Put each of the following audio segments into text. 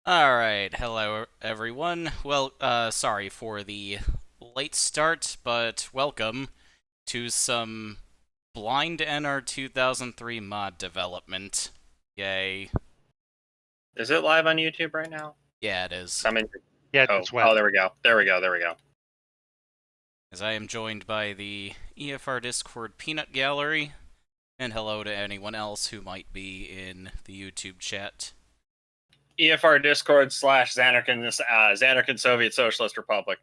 Alright, hello everyone. Well, sorry for the late start, but welcome to some blind NR2003 mod development. Yay. Is it live on YouTube right now? Yeah, it is. I mean, Yeah, oh, it's web. there we go. There we go. There we go. As I am joined by the EFR Discord Peanut Gallery, and hello to anyone else who might be in the YouTube chat. EFR Discord / Xanarkin Soviet Socialist Republic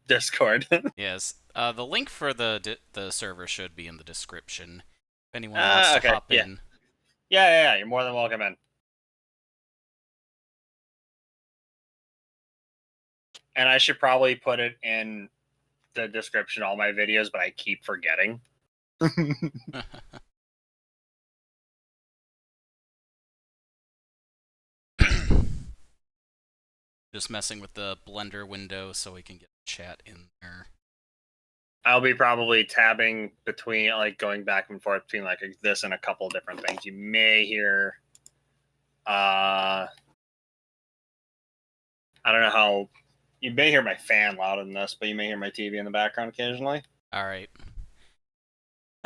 Discord. Yes, the link for the server should be in the description. If anyone wants to Okay. hop in. Yeah. You're more than welcome in. And I should probably put it in the description of all my videos, but I keep forgetting. Just messing with the Blender window so we can get chat in there. I'll be probably tabbing between, like, going back and forth between, like, this and a couple different things. You may hear, I don't know how, you may hear my fan louder than this, but you may hear my TV in the background occasionally. Alright.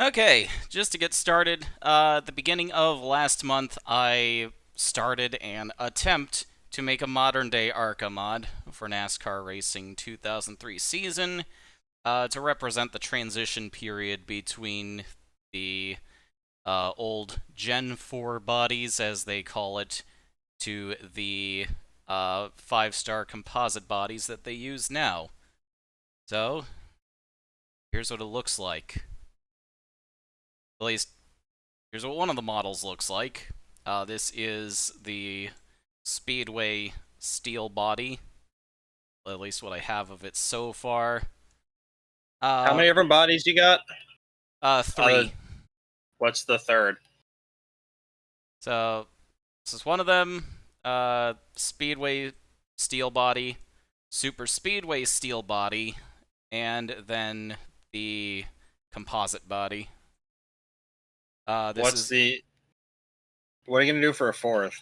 Okay, just to get started, at the beginning of last month, I started an attempt to make a modern-day ARCA mod for NASCAR Racing 2003 season, to represent the transition period between the old Gen 4 bodies, as they call it, to the 5-star composite bodies that they use now. So, here's what it looks like. At least, here's what one of the models looks like. This is the Speedway steel body. At least what I have of it so far. How many different bodies you got? 3. What's the third? So, this is one of them. Speedway steel body, Super Speedway steel body, and then the composite body. What are you gonna do for a fourth?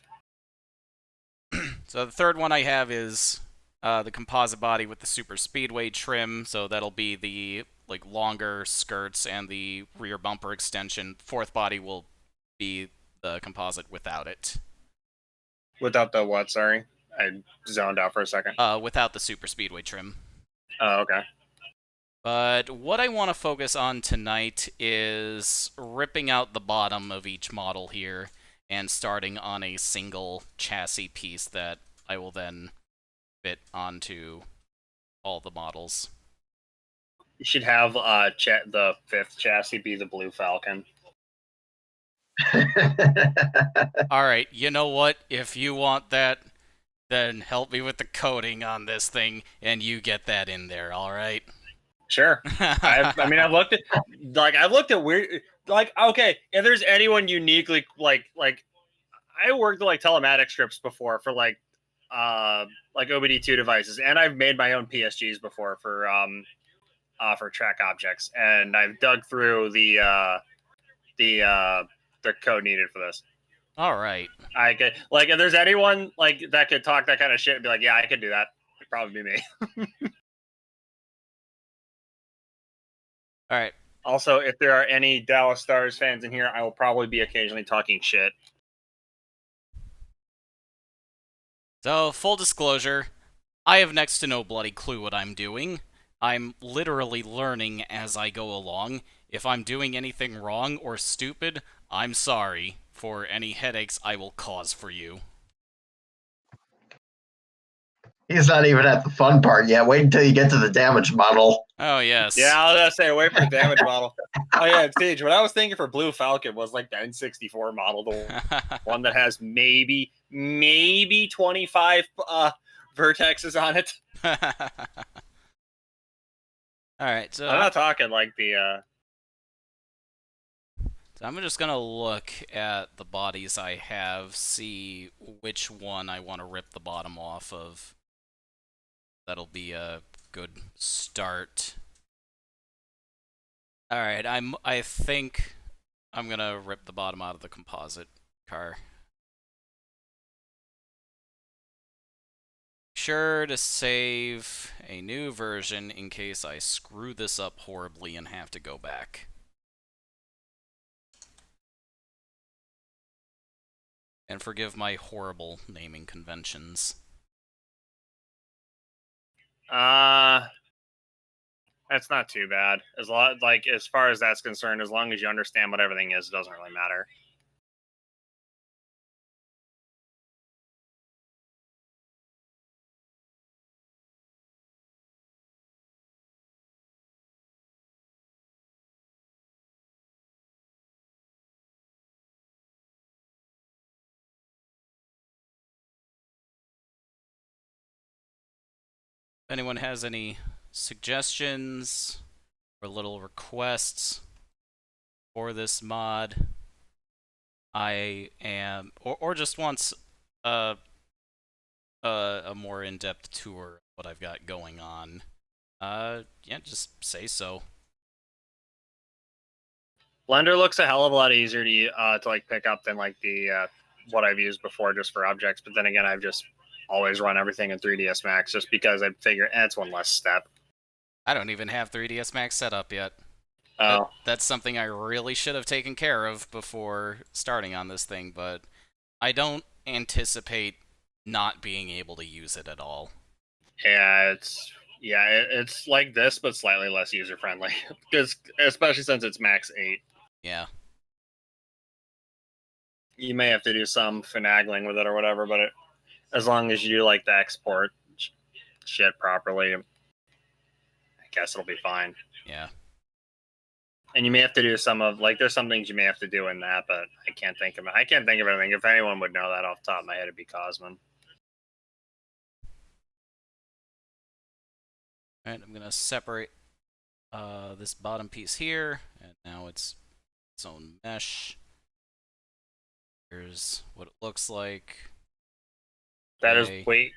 So the third one I have is the composite body with the super speedway trim. So that'll be the longer skirts and the rear bumper extension. Fourth body will be the composite without it. Without the what? Sorry, I zoned out for a second. Without the super speedway trim. Oh, okay. But what I want to focus on tonight is ripping out the bottom of each model here and starting on a single chassis piece that I will then fit onto all the models. You should have the fifth chassis be the Blue Falcon. Alright, you know what? If you want that, then help me with the coding on this thing, and you get that in there, alright? Sure. I've looked at weird, okay, if there's anyone uniquely, I worked with, telematic scripts before for, OBD2 devices, and I've made my own PSGs before for track objects, and I've dug through the code needed for this. All right. I could, if there's anyone that could talk that kind of shit and be like, yeah, I could do that, it'd probably be me. All right. Also, if there are any Dallas Stars fans in here, I will probably be occasionally talking shit. So, full disclosure, I have next to no bloody clue what I'm doing. I'm literally learning as I go along. If I'm doing anything wrong or stupid, I'm sorry for any headaches I will cause for you. He's not even at the fun part yet. Wait until you get to the damage model. Oh, yes. Yeah, I was going to say, wait for the damage model. Oh, yeah, Siege, what I was thinking for Blue Falcon was, the N64 model, the one that has maybe 25 vertexes on it. Alright, so... I'm not talking the... So I'm just gonna look at the bodies I have, see which one I want to rip the bottom off of. That'll be a good start. Alright, I think I'm gonna rip the bottom out of the composite car. sure to save a new version in case I screw this up horribly and have to go back. And forgive my horrible naming conventions. That's not too bad. As far as that's concerned, as long as you understand what everything is, it doesn't really matter. If anyone has any suggestions or little requests for this mod, I am, or just wants a more in-depth tour of what I've got going on, yeah, just say so. Blender looks a hell of a lot easier to like pick up than like the what I've used before just for objects. But then again, I've just always run everything in 3ds Max just because I figure it's one less step. I don't even have 3ds Max set up yet. Oh, That's something I really should have taken care of before starting on this thing, but I don't anticipate not being able to use it at all. yeah, it's like this, but slightly less user friendly. Because especially since it's Max 8, Yeah. you may have to do some finagling with it or whatever. But as long as you do like the export shit properly, I guess it'll be fine. Yeah. And you may have to do some of like there's some things you may have to do in that, but I can't think of anything. If anyone would know that off the top of my head, it'd be Cosman. Alright, I'm gonna separate this bottom piece here, and now it's its own mesh. Here's what it looks like. That Okay.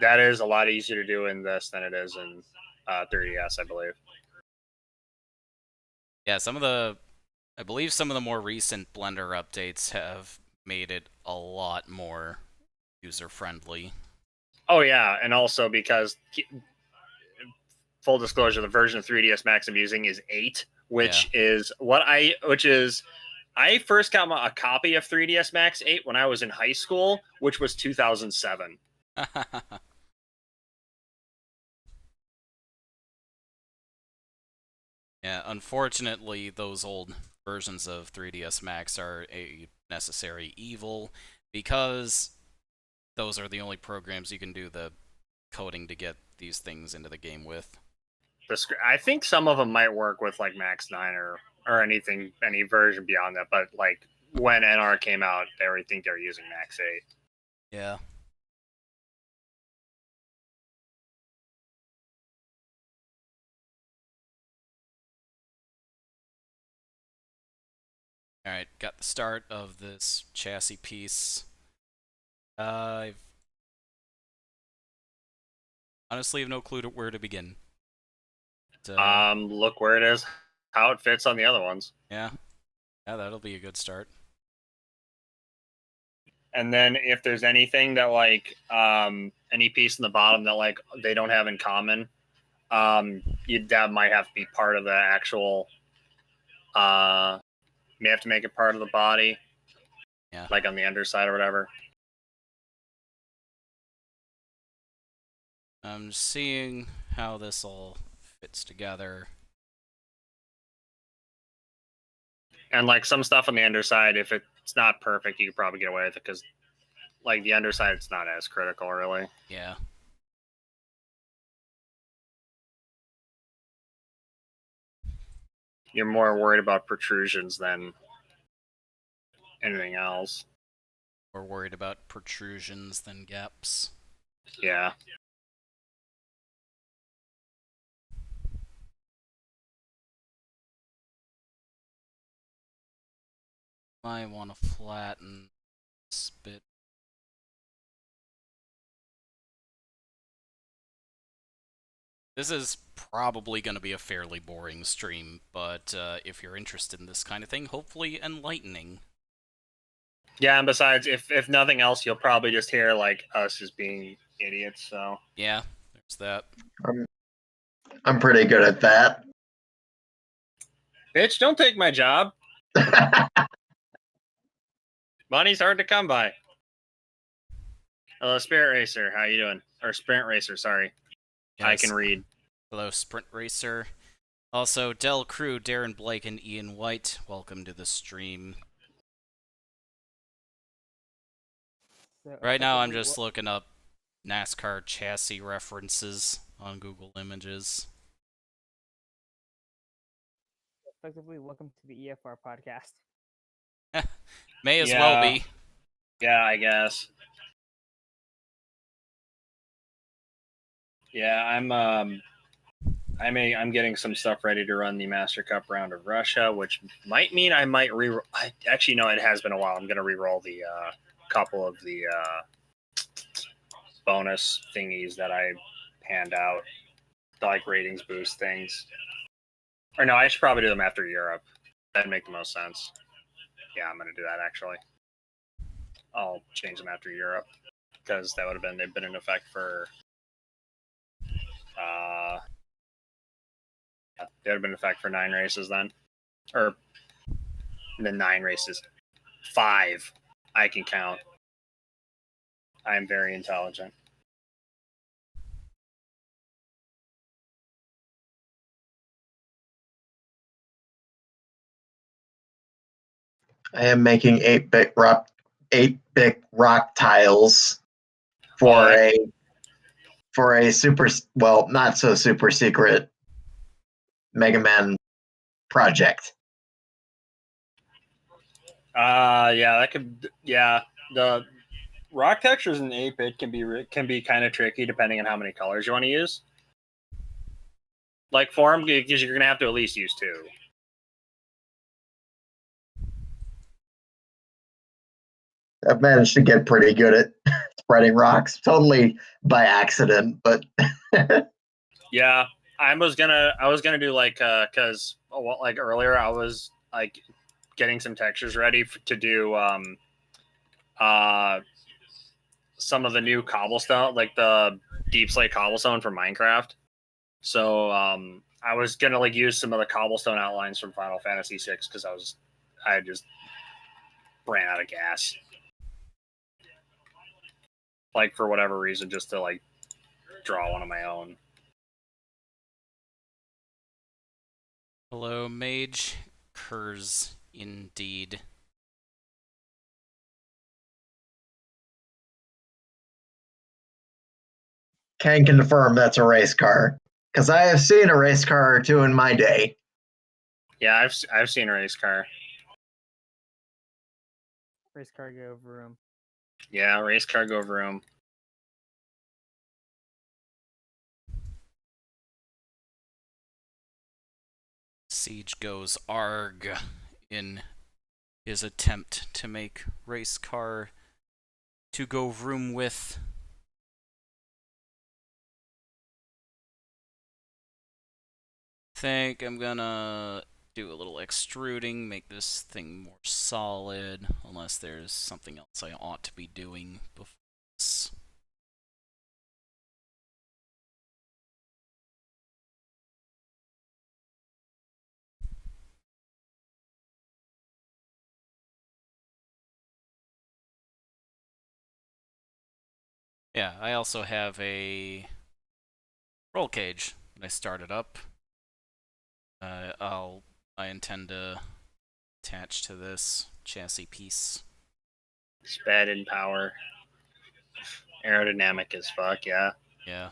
is a lot easier to do in this than it is in 3DS, I believe. Yeah, I believe some of the more recent Blender updates have made it a lot more user-friendly. Oh yeah, and also because full disclosure, the version of 3ds Max I'm using is 8, which is I first got a copy of 3ds Max 8 when I was in high school, which was 2007. Yeah, unfortunately, those old versions of 3ds Max are a necessary evil because those are the only programs you can do the coding to get these things into the game with. I think some of them might work with like Max 9 or any version beyond that, but like when NR came out, I think they were using Max 8. Yeah. Alright, got the start of this chassis piece. I honestly have no clue where to begin. Look where it is, how it fits on the other ones. Yeah, that'll be a good start. And then if there's anything that like any piece in the bottom that like they don't have in common, that might have to be part of the actual. You may have to make it part of the body, Yeah. like on the underside or whatever. I'm seeing how this all fits together. And like some stuff on the underside, if it's not perfect, you could probably get away with it because like the underside, it's not as critical really. Yeah. You're more worried about protrusions than anything else. We're worried about protrusions than gaps. Yeah. I want to flatten this bit. This is probably going to be a fairly boring stream, but if you're interested in this kind of thing, hopefully enlightening. Yeah, and besides, if nothing else, you'll probably just hear like us as being idiots. So Yeah, there's that. I'm pretty good at that. bitch, don't take my job. Money's hard to come by. Hello, Spirit Racer. How you doing? Or Sprint Racer, sorry. Yes. I can read. Hello, Sprint Racer. Also, Del Crew, Darren Blake, and Ian White, welcome to the stream. So Right now, I'm effectively, just looking up NASCAR chassis references on Google Images. effectively, welcome to the EFR podcast. May as Yeah. well be. Yeah, I guess. Yeah, I'm getting some stuff ready to run the Master Cup round of Russia, which might mean I might re-roll. Actually, no, it has been a while. I'm going to re-roll the couple of the bonus thingies that I hand out, the, like ratings boost things. Or no, I should probably do them after Europe. That'd make the most sense. Yeah, I'm going to do that actually. I'll change them after Europe because that would have been they've been in effect for they would have been in effect for 9 races then, or the 9 races, 5 I can count. I am very intelligent. I am making 8-bit rock tiles for a super, well, not so super secret Mega Man project. Yeah, that could. Yeah, the rock textures in 8-bit can be kind of tricky depending on how many colors you want to use. Like for them, because you're gonna have to at least use 2. I've managed to get pretty good at spreading rocks, totally by accident, but Yeah, I was gonna do like because like earlier I was like getting some textures ready to do some of the new cobblestone, like the deep slate cobblestone from Minecraft. So I was gonna like use some of the cobblestone outlines from Final Fantasy VI because I just ran out of gas, like for whatever reason, just to like draw one of my own. Hello, Mage. Kurz, indeed. can confirm that's a race car because I have seen a race car or two in my day. Yeah, I've seen a race car. Race cargo room. Yeah, race car go room. Siege goes ARG in his attempt to make race car to go vroom with. Think I'm gonna do a little extruding, make this thing more solid, unless there's something else I ought to be doing before this. Yeah, I also have a roll cage that I started up. I intend to attach to this chassis piece. Sped in power. Aerodynamic as fuck, yeah. Yeah.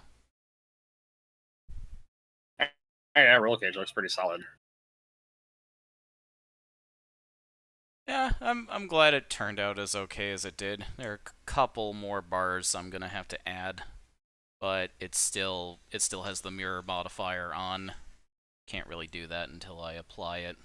Yeah, roll cage looks pretty solid. Yeah, I'm glad it turned out as okay as it did. There are a couple more bars I'm gonna have to add, but it still has the mirror modifier on. Can't really do that until I apply it.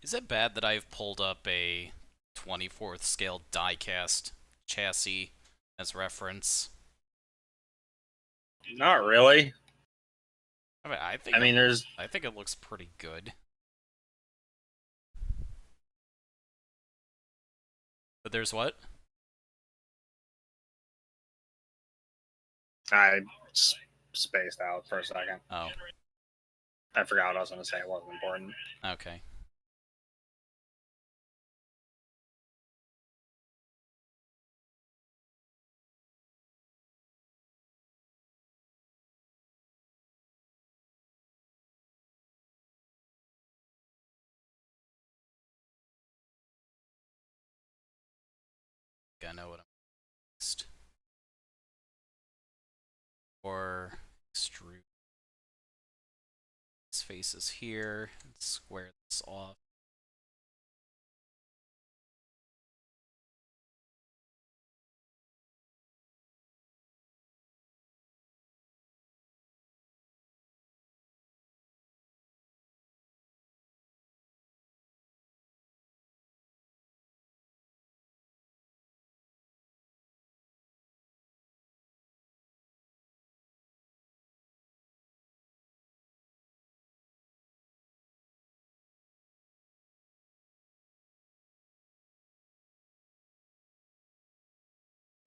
Is it bad that I've pulled up a 24th scale diecast chassis as reference? Not really. I mean, there's. I think it looks pretty good. But there's what? I spaced out for a second. Oh, I forgot what I was going to say. It wasn't important. okay. I know what I'm next. Or extrude these faces here and square this off.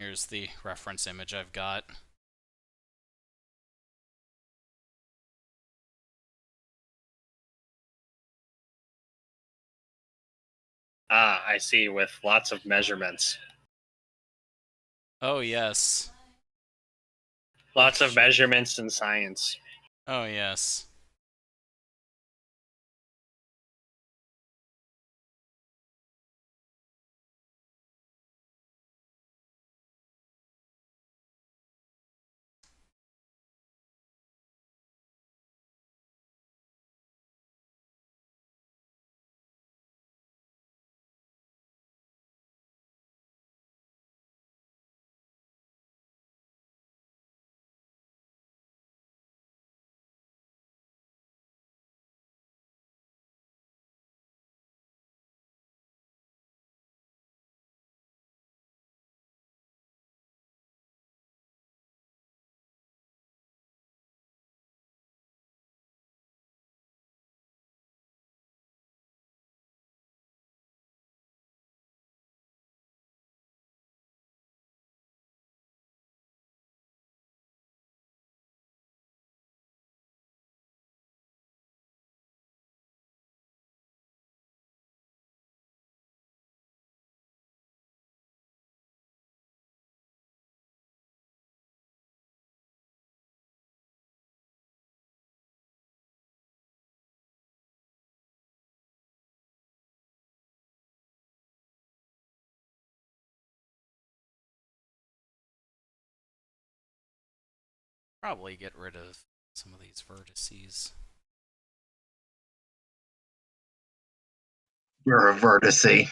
Here's the reference image I've got. Ah, I see, with lots of measurements. Oh, yes. Lots of measurements in science. Oh, yes. Probably get rid of some of these vertices. You're a vertice.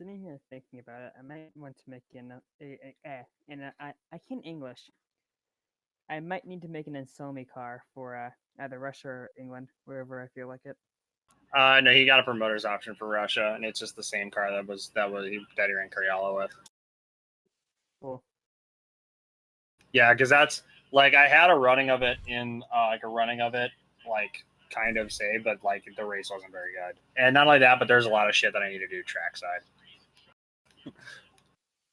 sitting here thinking about it, I might want to make I can't English. I might need to make an Ensomi car for either Russia or England, wherever I feel like it. No, he got a promoter's option for Russia, and it's just the same car that he ran Cariala with. Cool. Yeah, because that's like I had a running of it kind of saved, but like the race wasn't very good. And not only that, but there's a lot of shit that I need to do trackside.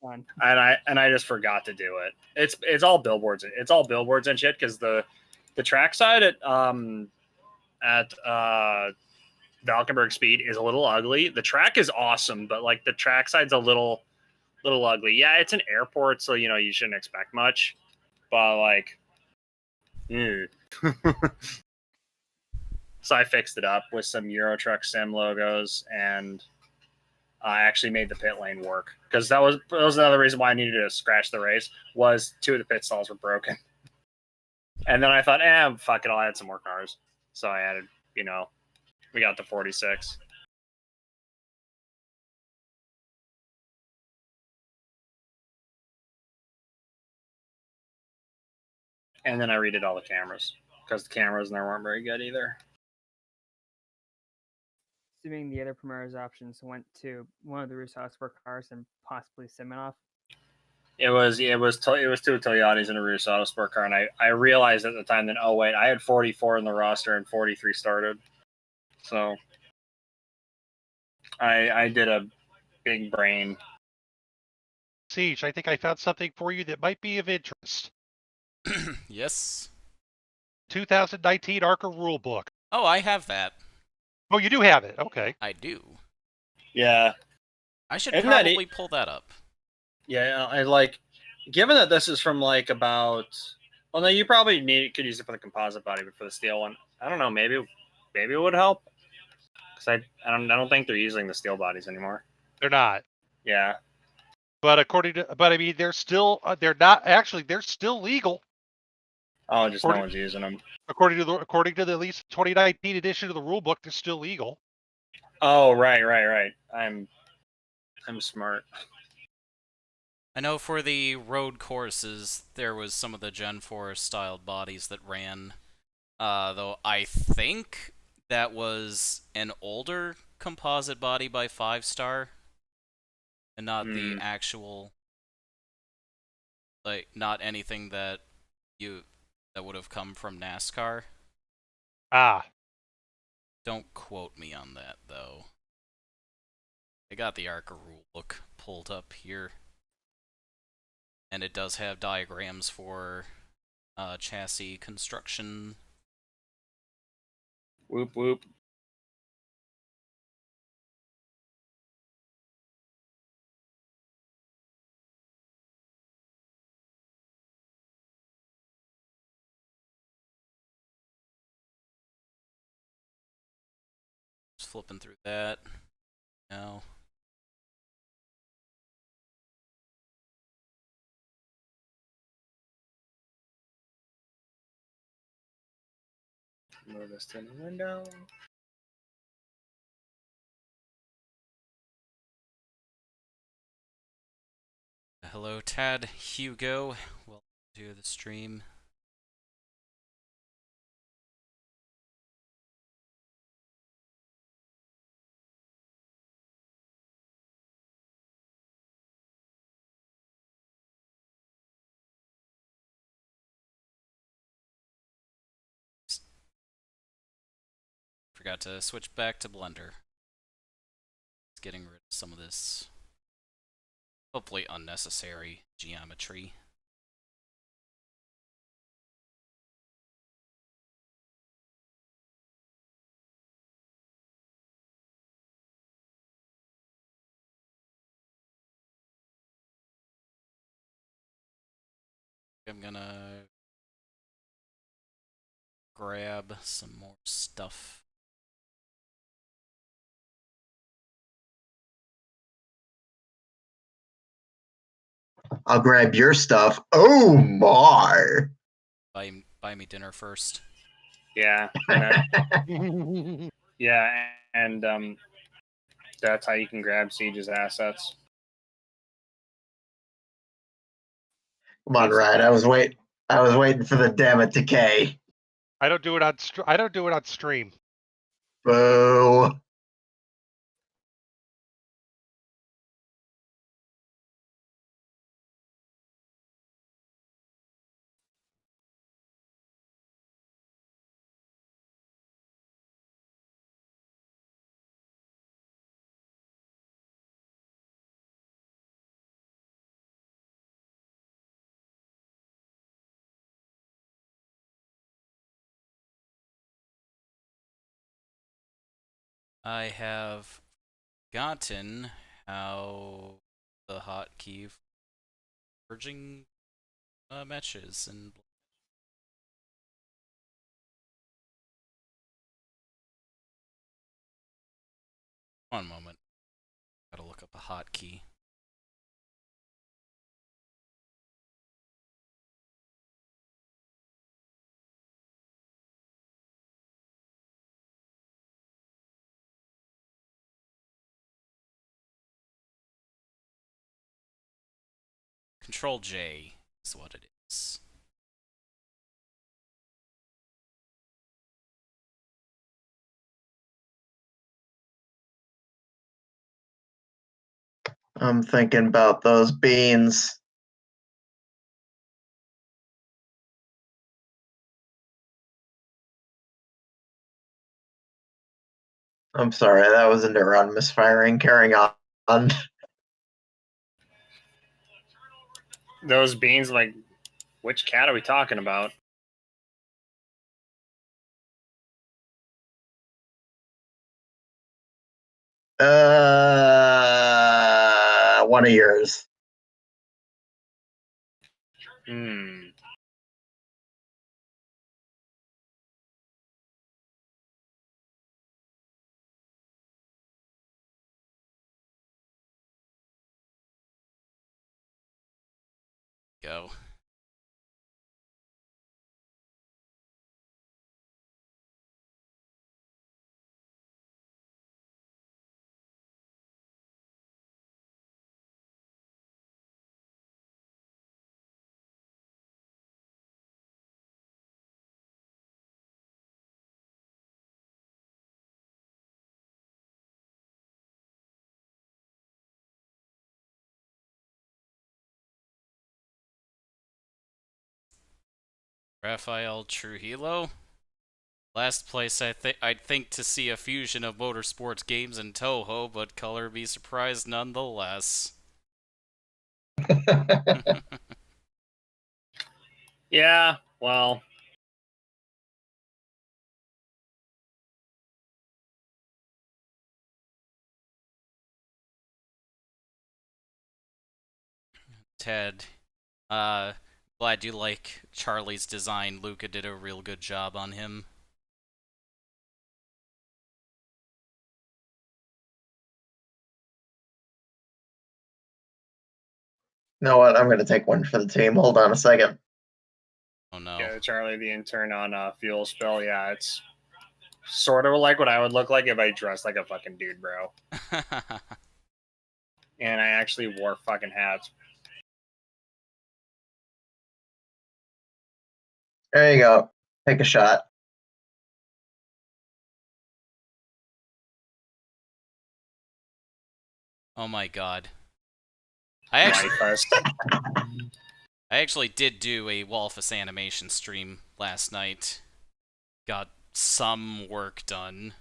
Fun. And I just forgot to do it. It's all billboards. It's all billboards and shit because the trackside at Valkenburg Speed is a little ugly. The track is awesome, but like the trackside's a little ugly. Yeah, it's an airport, so you shouldn't expect much. But like, so I fixed it up with some Euro Truck Sim logos, and I actually made the pit lane work because that was another reason why I needed to scratch the race. Was 2 of the pit stalls were broken, and then I thought, fuck it, I'll add some more cars. So I added, we got the 46. And then I redid all the cameras because the cameras in there weren't very good either. Assuming the other Primaris options went to one of the Rusal Sport cars and possibly Simonov. It was two Toyotas and a Rusal Sport car, and I realized at the time that I had 44 in the roster and 43 started, so I did a big brain. Siege, I think I found something for you that might be of interest. Yes. 2019 ARCA Rulebook. Oh, I have that. Oh, you do have it. Okay. I do. Yeah. I should Isn't that probably pull that up. Yeah, I like, given that this is from like about. Well, no, you probably could use it for the composite body, but for the steel one, I don't know. Maybe it would help. Because I don't think they're using the steel bodies anymore. They're not. Yeah. But I mean, they're still. They're not actually. They're still legal. Oh, just no one's using them. According to the at least 2019 edition of the rulebook, they're still legal. Oh, right. I'm smart. I know for the road courses, there was some of the Gen 4 styled bodies that ran, though I think that was an older composite body by 5-star, and not the actual, like, not anything that would have come from NASCAR. Ah. Don't quote me on that, though. I got the ARCA rulebook pulled up here. And it does have diagrams for chassis construction. Whoop, whoop. Just flipping through that. No. Move this to the window. Hello, Tad, Hugo. Welcome to the stream. Forgot to switch back to Blender. It's getting rid of some of this hopefully unnecessary geometry. I'm gonna grab some more stuff. I'll grab your stuff. Oh my! Buy me dinner first. Yeah. Yeah, and That's how you can grab Siege's assets. Come on, Ryan. I was waiting for the damn it decay. I don't do it on. I don't do it on stream. Boo. I have gotten how the hotkey for merging matches and one moment. Gotta look up a hotkey. Control J is what it is. I'm thinking about those beans. I'm sorry, that was a neuron misfiring. Carrying on. Those beans, like, which cat are we talking about? One of yours. Hmm. Go. Raphael Trujillo. Last place I'd think to see a fusion of motorsports games and Toho, but color be surprised nonetheless. Yeah, well. Ted, glad you like Charlie's design. Luca did a real good job on him. You know what? I'm going to take one for the team. Hold on a second. Oh no. Yeah, Charlie the intern on fuel spill. Yeah, it's sort of like what I would look like if I dressed like a fucking dude, bro. And I actually wore fucking hats. There you go. Take a shot. Oh my god. I actually did do a Walfus animation stream last night. Got some work done.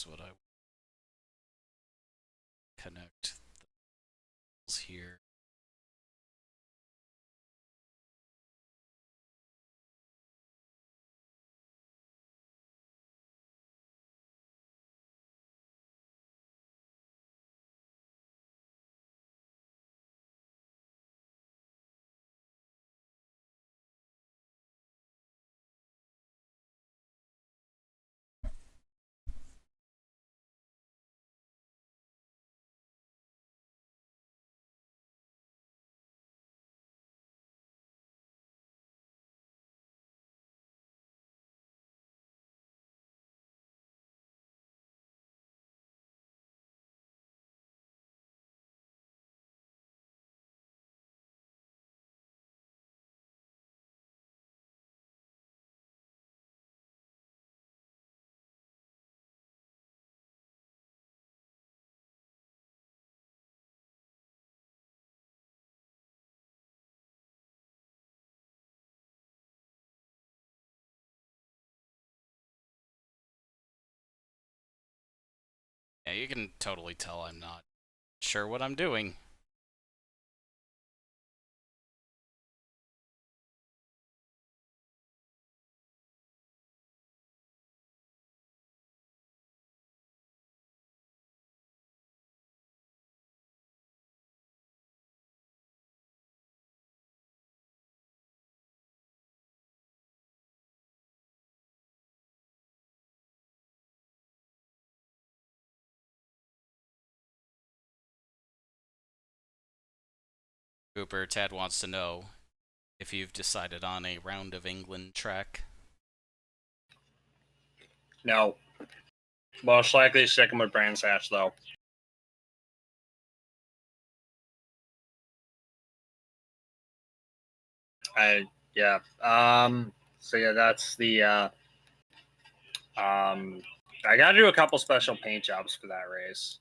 That's what I connect the here. Yeah, you can totally tell I'm not sure what I'm doing. Cooper, Tad wants to know if you've decided on a round of England track. No. Most likely sticking with Brands Hatch, though. Yeah. So yeah, that's the I gotta do a couple special paint jobs for that race.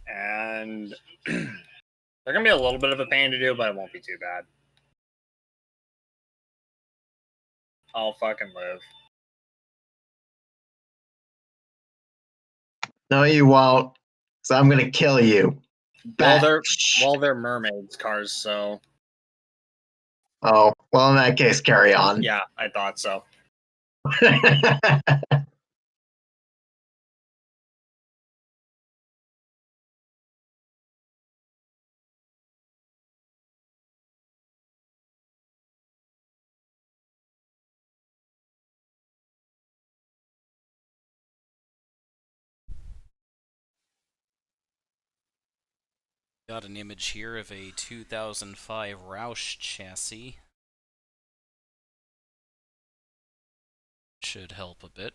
And they're gonna be a little bit of a pain to do, but it won't be too bad. I'll fucking live. No, you won't. So I'm gonna kill you. Well, they're mermaids cars, so Oh, well, in that case, carry on. yeah, I thought so. Got an image here of a 2005 Roush chassis. Should help a bit.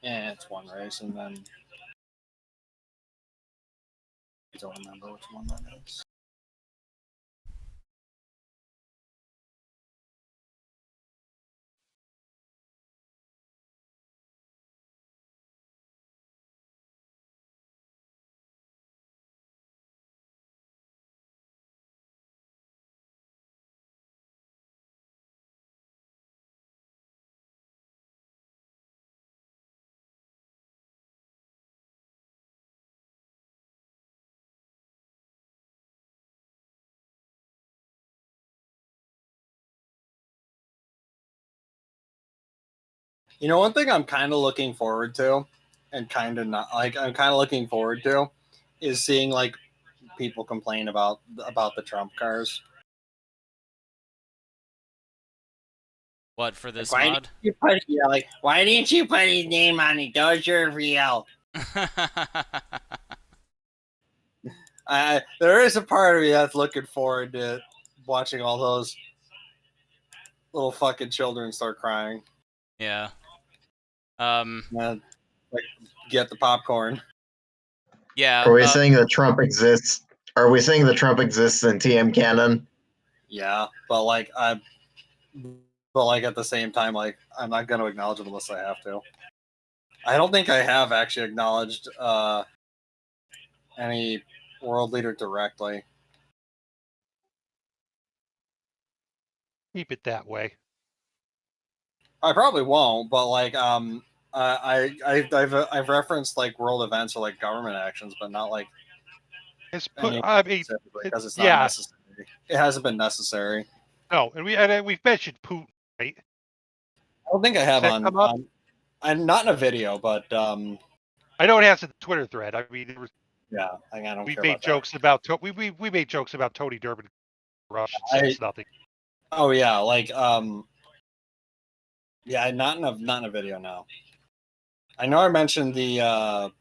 Yeah, it's one race, and then I don't remember which one that is. You know, one thing I'm kind of looking forward to, and kind of not like I'm kind of looking forward to, is seeing like people complain about the Trump cars. What, for this Why mod? didn't you put, why didn't you put his name on it? Those are real. There is a part of me that's looking forward to watching all those little fucking children start crying. Yeah. Like, get the popcorn. Yeah. Are we saying that Trump exists Are we saying the Trump exists in TM canon? Yeah, but like at the same time, like I'm not going to acknowledge it unless I have to. I don't think I have actually acknowledged any world leader directly. Keep it that way. I probably won't, but like I've referenced like world events or like government actions, but not like It's put. any I mean, because it's not yeah. necessary. It hasn't been necessary. No, and we've mentioned Putin, right? I don't think I have Does that come up? I'm not in a video, but I know it has a Twitter thread. I mean, yeah, I don't we care made about jokes about we made jokes about Tony Durbin, Russian says nothing. Oh yeah, like yeah, not in a video now. I know I mentioned like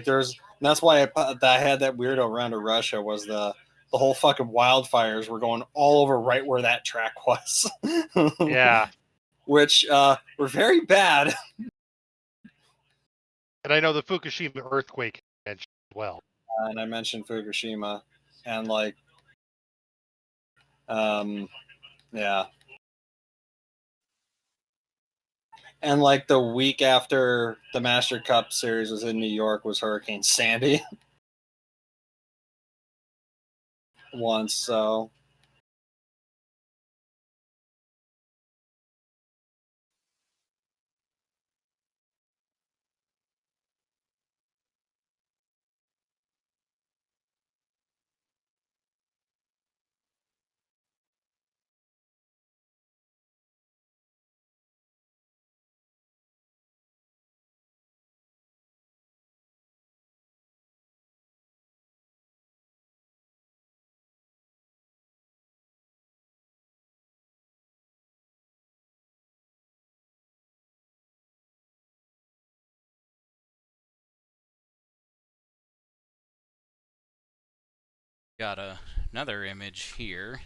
there's and that's why I had that weirdo round of Russia was the whole fucking wildfires were going all over right where that track was. Yeah, Which were very bad. and I know the Fukushima earthquake as well. And I mentioned Fukushima, and like, yeah, and like the week after the Master Cup Series was in New York was Hurricane Sandy. Once, so Got another image here.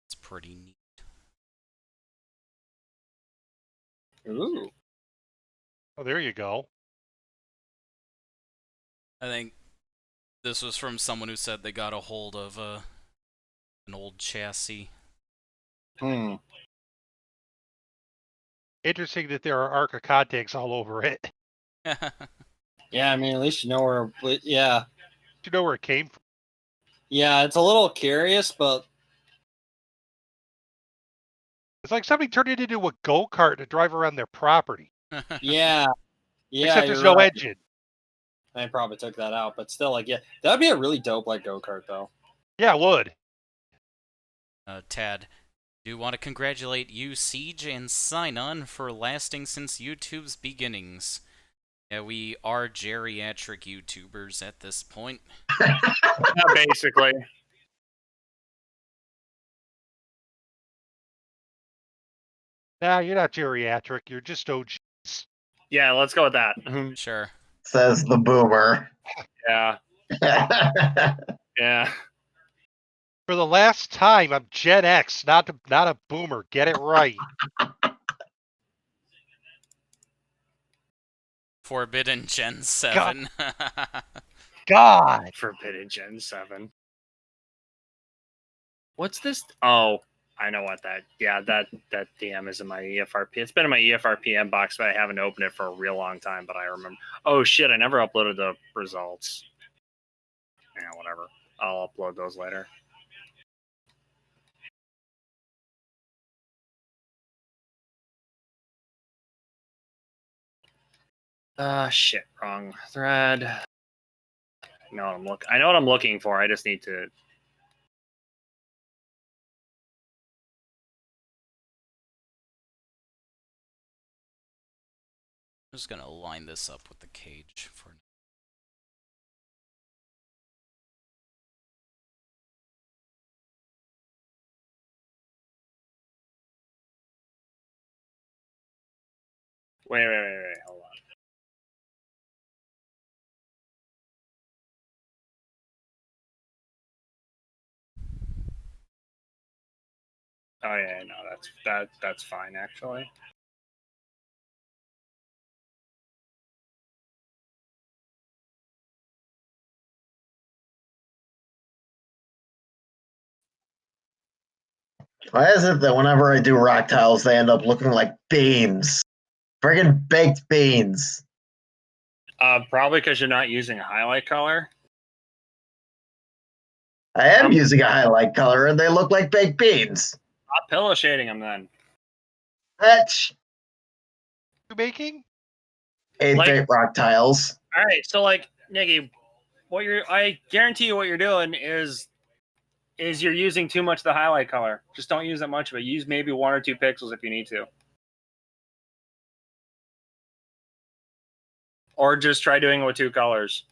It's pretty neat. ooh, Oh, there you go. I think this was from someone who said they got a hold of an old chassis. Interesting that there are ARCA contacts all over it. Yeah, I mean, at least you know where. Yeah, You know where it came from. yeah, it's a little curious, but It's like somebody turned it into a go-kart to drive around their property. yeah, Except you're there's no right. engine. I probably took that out, but still, like, yeah, that'd be a really dope like go kart though. Yeah, it would. Tad, do want to congratulate you, Siege, and Sign-On for lasting since YouTube's beginnings. Yeah, we are geriatric YouTubers at this point. Basically. Nah, you're not geriatric. You're just OGs. Yeah, let's go with that. Sure. Says the boomer. Yeah, yeah. For the last time, I'm Gen X, not a boomer. Get it right. Forbidden Gen 7. God. Forbidden Gen 7. What's this? Oh, I know what that. Yeah, that DM is in my EFRP. It's been in my EFRP inbox, but I haven't opened it for a real long time. But I remember. Oh shit! I never uploaded the results. Yeah, whatever. I'll upload those later. Shit, wrong thread. I know what I'm looking for. I just need to. I'm just gonna line this up with the cage for now. Wait. Hold on. Oh yeah, no, that's fine actually. Why is it that whenever I do rock tiles, they end up looking like beans? Friggin' baked beans. Probably because you're not using a highlight color. I am using a highlight color, and they look like baked beans. Stop pillow shading them then. Fetch. You making? 8-bit rock tiles. All right, so like Nicky, I guarantee you what you're doing is you're using too much of the highlight color. Just don't use that much of it. Use maybe 1 or 2 pixels if you need to. Or just try doing it with 2 colors.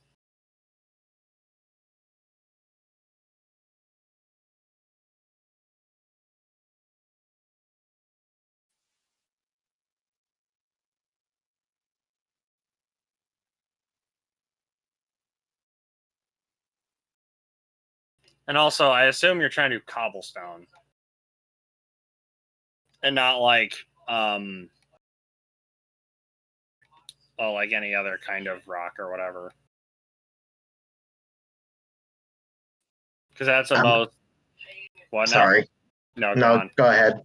And also, I assume you're trying to do cobblestone. And not like like any other kind of rock or whatever. Because that's the most. What now? Sorry. No, No, go ahead.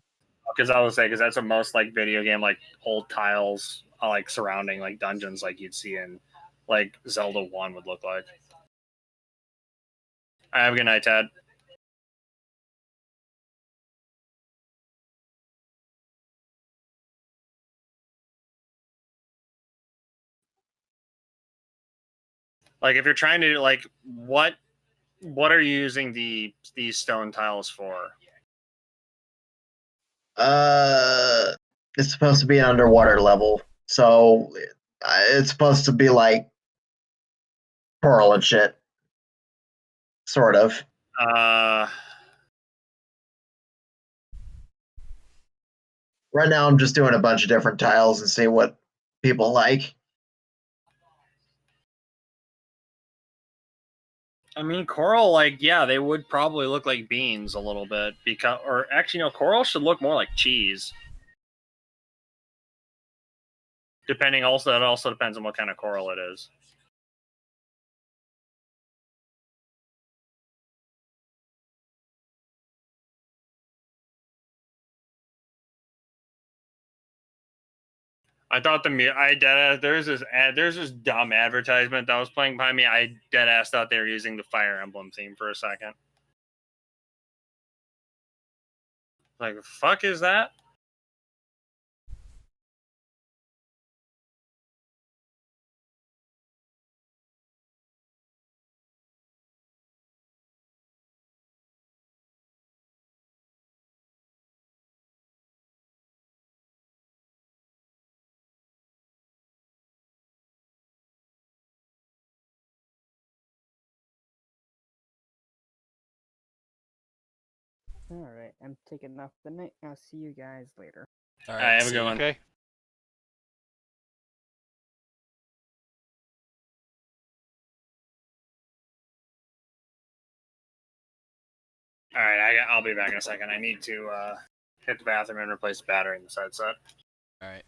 Because I would say because that's the most like video game like old tiles like surrounding like dungeons like you'd see in like Zelda 1 would look like. All right, have a good night, Ted. Like if you're trying to like what are you using these stone tiles for? It's supposed to be an underwater level, so it's supposed to be like coral and shit, sort of. Right now, I'm just doing a bunch of different tiles and see what people like. I mean, coral, like, yeah, they would probably look like beans a little bit because, or actually, no, coral should look more like cheese. Depending, also, it also depends on what kind of coral it is. I thought there's this dumb advertisement that was playing behind me. I dead ass thought they were using the Fire Emblem theme for a second. Like, the fuck is that? Alright, I'm taking off the night. I'll see you guys later. All All right, right, have a see good ya. one. Okay. All right, I'll be back in a second. I need to hit the bathroom and replace the battery in the headset. All right.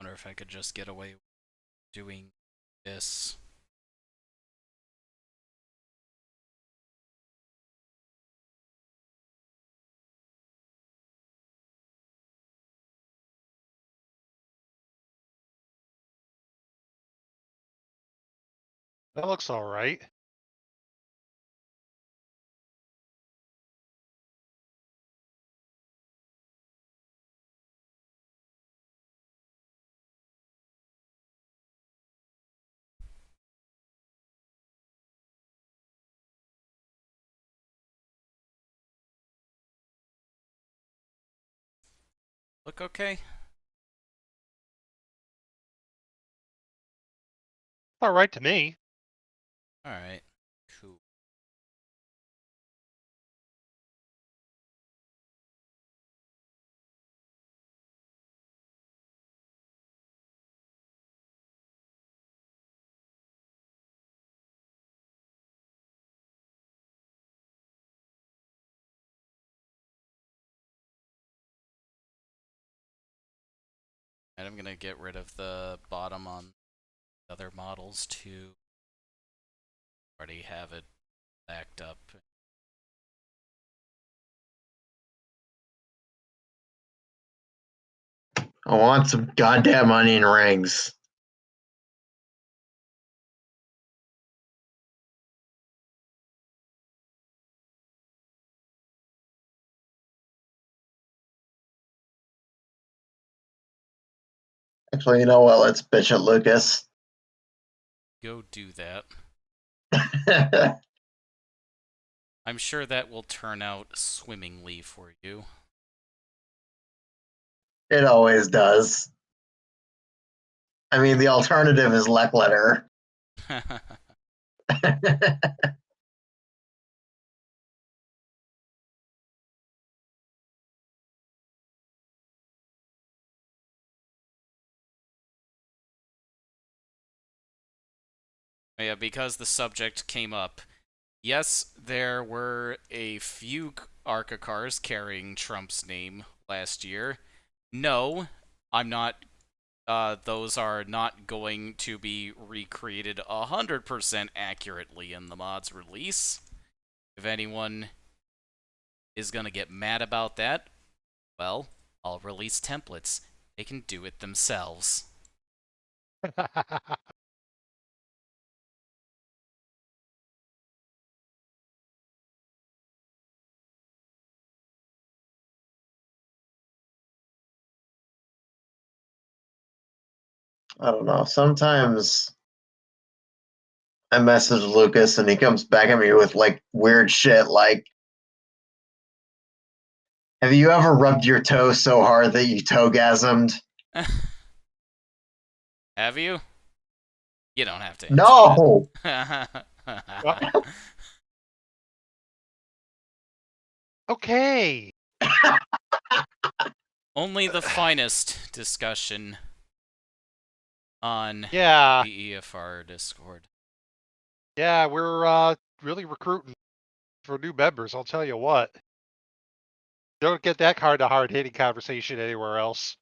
Wonder if I could just get away with doing this. That looks all right. Look okay? All right to me. Alright. Cool. And I'm gonna get rid of the bottom on other models to already have it backed up. I want some goddamn onion rings. Actually, you know what? Let's bitch at Lucas. Go do that. I'm sure that will turn out swimmingly for you. It always does. I mean, the alternative is Leckletter. Yeah, because the subject came up. Yes, there were a few ARCA cars carrying Trump's name last year. No, I'm not. Those are not going to be recreated 100% accurately in the mod's release. If anyone is gonna get mad about that, well, I'll release templates. They can do it themselves. I don't know. Sometimes I message Lucas and he comes back at me with like weird shit like, have you ever rubbed your toe so hard that you toe-gasmed? Have you? You don't have to answer No! that. Okay. Only the finest discussion on Yeah. the EFR Discord. Yeah, we're really recruiting for new members, I'll tell you what. Don't get that kind of hard-hitting conversation anywhere else.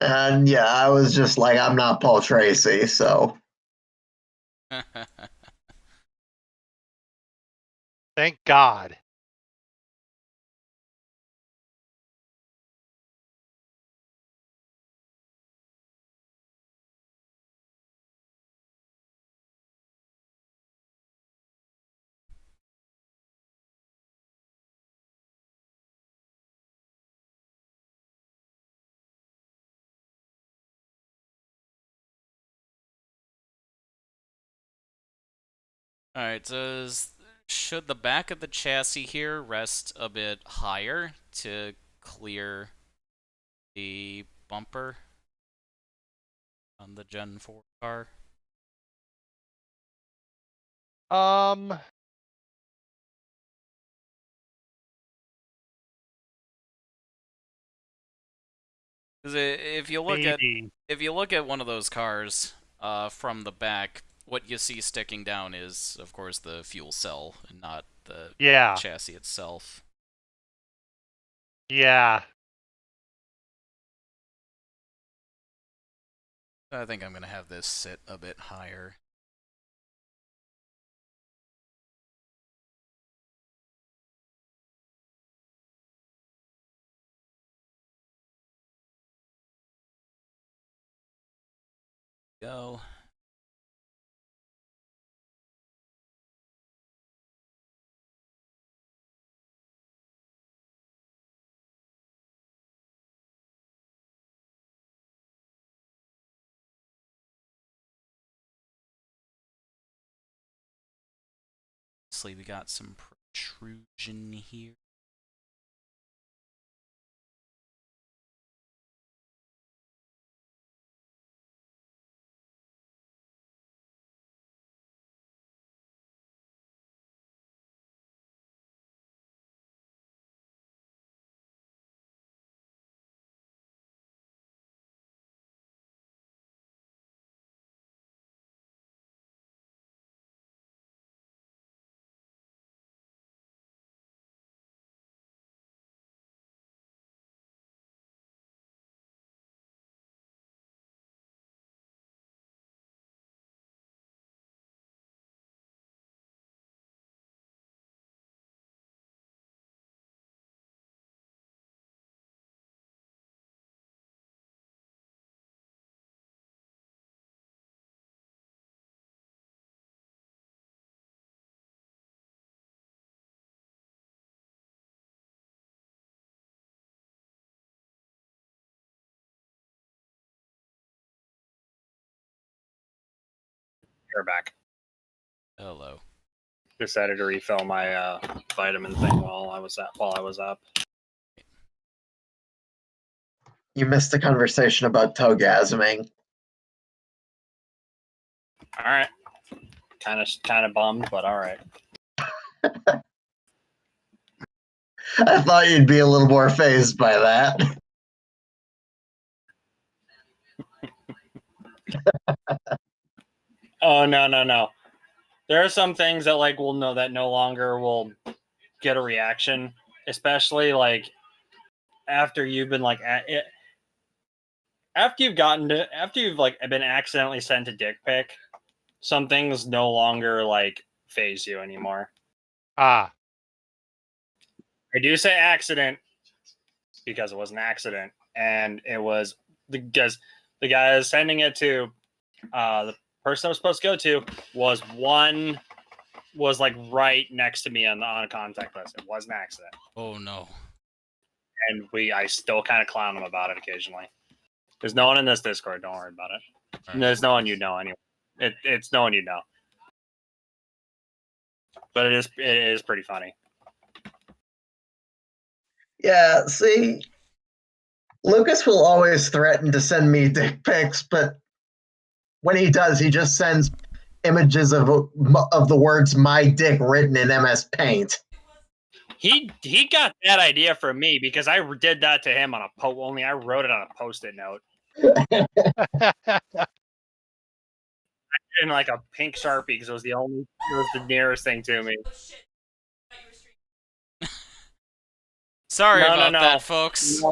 And yeah, I was just like, I'm not Paul Tracy, so. Thank God. Alright, so should the back of the chassis here rest a bit higher to clear the bumper on the Gen 4 car? Um, Because if you look maybe. at one of those cars from the back, what you see sticking down is, of course, the fuel cell and not the Yeah. chassis itself. Yeah. I think I'm gonna have this sit a bit higher. Go. obviously we got some protrusion here. You're back. Hello. Decided to refill my vitamin thing while I was up. You missed the conversation about togasming. All right. Kind of bummed, but all right. I thought you'd be a little more phased by that. Oh no. There are some things that like we'll know that no longer will get a reaction, especially like after you've been like after you've like been accidentally sent a dick pic. Some things no longer like phase you anymore. Ah, I do say accident because it was an accident, and it was because the guy I was sending it to, the person I was supposed to go to was like right next to me on a contact list. It was an accident, Oh no. and I still kind of clown him about it occasionally. There's no one in this Discord. Don't worry about it. All right. There's no one you know anyway. It's no one you know, but it is pretty funny. Yeah, see, Lucas will always threaten to send me dick pics, but when he does, he just sends images of the words "my dick" written in MS Paint. He got that idea from me because I did that to him on a only I wrote it on a Post-it note in like a pink Sharpie because it was the nearest thing to me. Sorry No, about no. that, folks.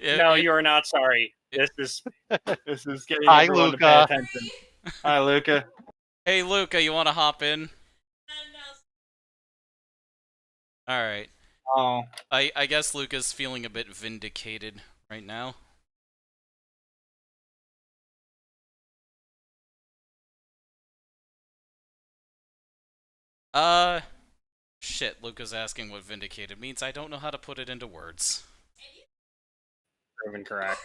No, you are not sorry. This is getting Hi, everyone to pay Luca. attention. Hi, Luca. Hey, Luca, you want to hop in? All right. Oh, I guess Luca's feeling a bit vindicated right now. Shit, Luca's asking what vindicated means. I don't know how to put it into words. proven correct.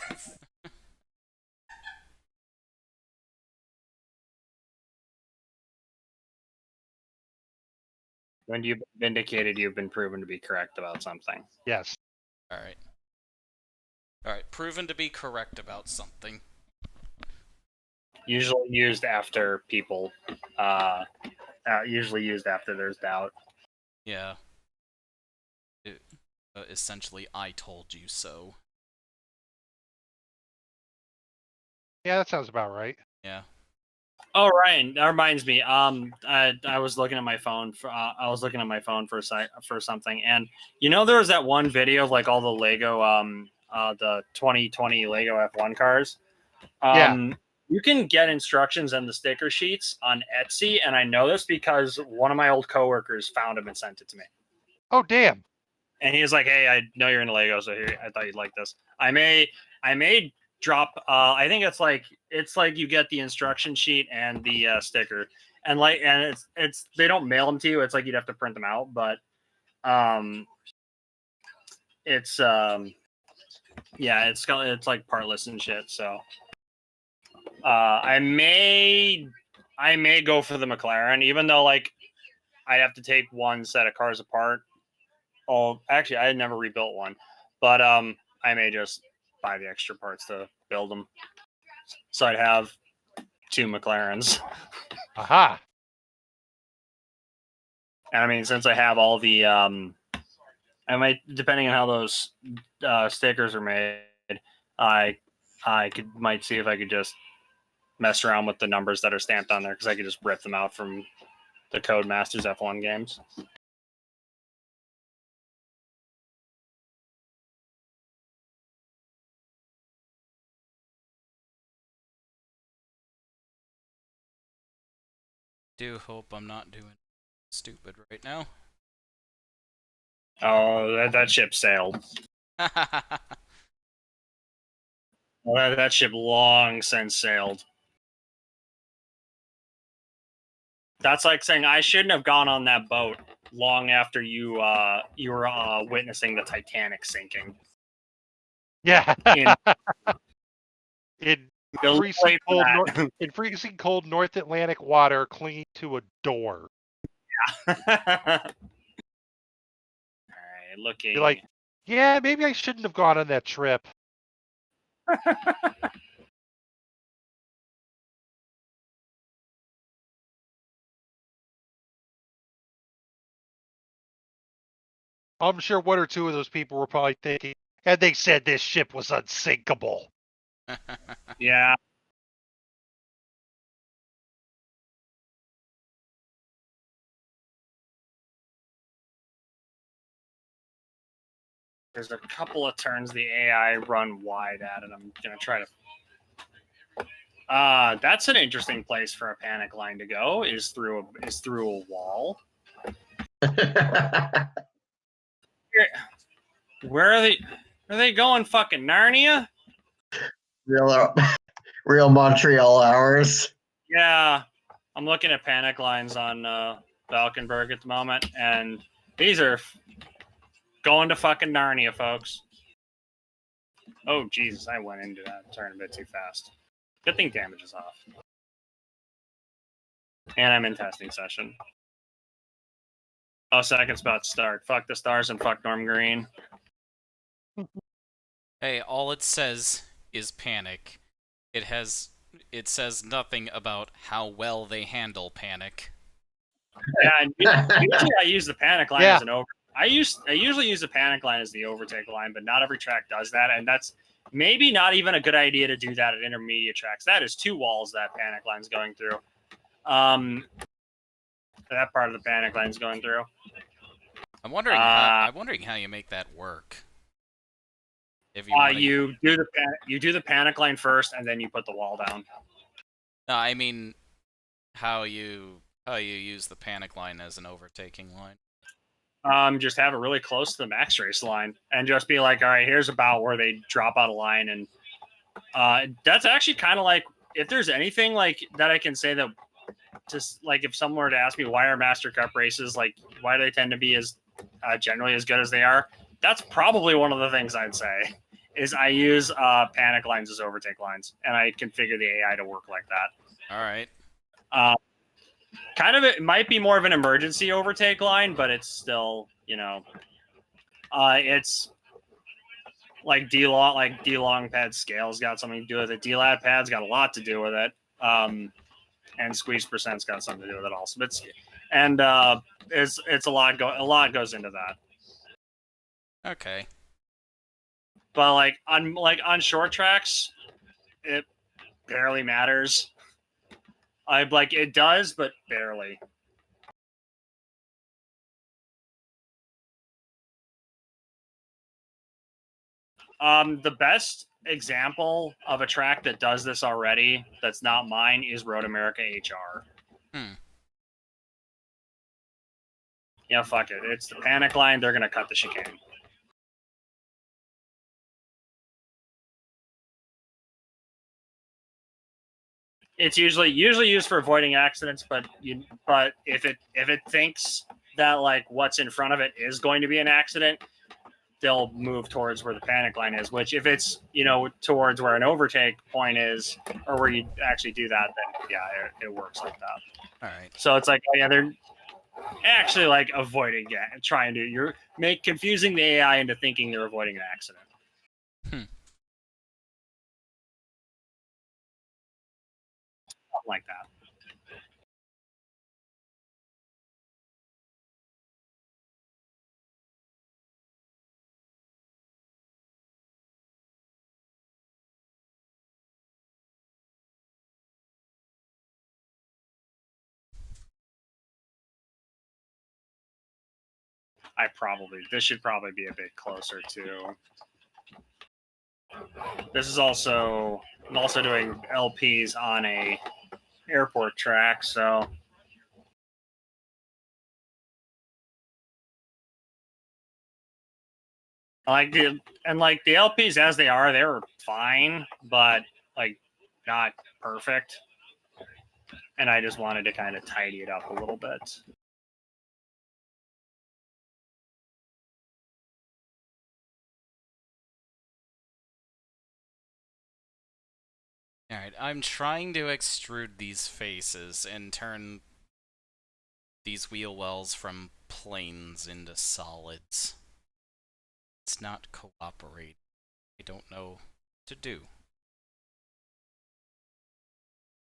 When you've been vindicated, you've been proven to be correct about something. yes. All right. All right, proven to be correct about something. Usually used after people. Usually used after there's doubt. Yeah. Essentially, I told you so. Yeah, that sounds about right. Yeah. Oh, Ryan, that reminds me. I was looking at my phone for something, and there was that one video of like all the Lego the 2020 Lego F1 cars. Yeah. You can get instructions and the sticker sheets on Etsy, and I know this because one of my old coworkers found them and sent it to me. Oh, damn. And he was like, "Hey, I know you're into Lego, so here, I thought you'd like this. I may drop. I think it's like you get the instruction sheet and the sticker, and it's they don't mail them to you. It's like you'd have to print them out, but it's it's like partless and shit. So I may go for the McLaren, even though like I'd have to take one set of cars apart. Oh, actually, I had never rebuilt one, but I may just buy the extra parts to build them. So I'd have 2 McLarens. Aha. And I mean, since I have all the, I might, depending on how those stickers are made, I might see if I could just mess around with the numbers that are stamped on there, because I could just rip them out from the Codemasters F1 games. Do hope I'm not doing stupid right now. Oh, that ship sailed. Well, that ship long since sailed. That's like saying I shouldn't have gone on that boat long after you were witnessing the Titanic sinking. Yeah. In- In Go freezing wait for cold, that. in freezing cold North Atlantic water, clinging to a door. All right, looking. You're like, yeah, maybe I shouldn't have gone on that trip. I'm sure one or two of those people were probably thinking, and they said this ship was unsinkable. Yeah. There's a couple of turns the AI run wide at, and I'm gonna try to. That's an interesting place for a panic line to go. Is through a wall. Where are they? Are they going? Fucking Narnia? Real Montreal hours. Yeah, I'm looking at panic lines on Valkenburg at the moment, and these are going to fucking Narnia, folks. Oh, Jesus, I went into that turn a bit too fast. Good thing damage is off. And I'm in testing session. Oh, second spot start. Fuck the stars and fuck Norm Green. Hey, all it says is panic. It says nothing about how well they handle panic. Yeah, and usually I use the panic line Yeah. as an over. I usually use the panic line as the overtake line, but not every track does that, and that's maybe not even a good idea to do that at intermediate tracks. That is 2 walls that panic line's going through. That part of the panic line's going through. I'm wondering how you make that work. If you you do the panic line first, and then you put the wall down. No, I mean how you use the panic line as an overtaking line. Just have it really close to the max race line, and just be like, all right, here's about where they drop out of line, and that's actually kind of like, if there's anything like that I can say that, just like if someone were to ask me why are Master Cup races, like why do they tend to be as generally as good as they are, that's probably one of the things I'd say is I use panic lines as overtake lines, and I configure the AI to work like that. All right. Kind of, it might be more of an emergency overtake line, but it's still, it's like D-long pad scale's got something to do with it. D-lat pad's got a lot to do with it. And squeeze percent's got something to do with it also. But it's a lot goes into that. Okay. But on short tracks, it barely matters. It does, but barely. The best example of a track that does this already, that's not mine, is Road America HR. Yeah, fuck it. It's the panic line. They're gonna cut the chicane. It's usually used for avoiding accidents, but if it thinks that like what's in front of it is going to be an accident, they'll move towards where the panic line is. Which if it's towards where an overtake point is, or where you actually do that, then yeah, it works like that. All right. So it's like, oh yeah, actually like avoiding trying to confusing the AI into thinking they're avoiding an accident. Something like that. This should probably be a bit closer to. This is also, I'm also doing LPs on a airport track, so. Like the LPs as they are, they're fine, but like not perfect. And I just wanted to kind of tidy it up a little bit. Alright, I'm trying to extrude these faces and turn these wheel wells from planes into solids. It's not cooperating. I don't know what to do.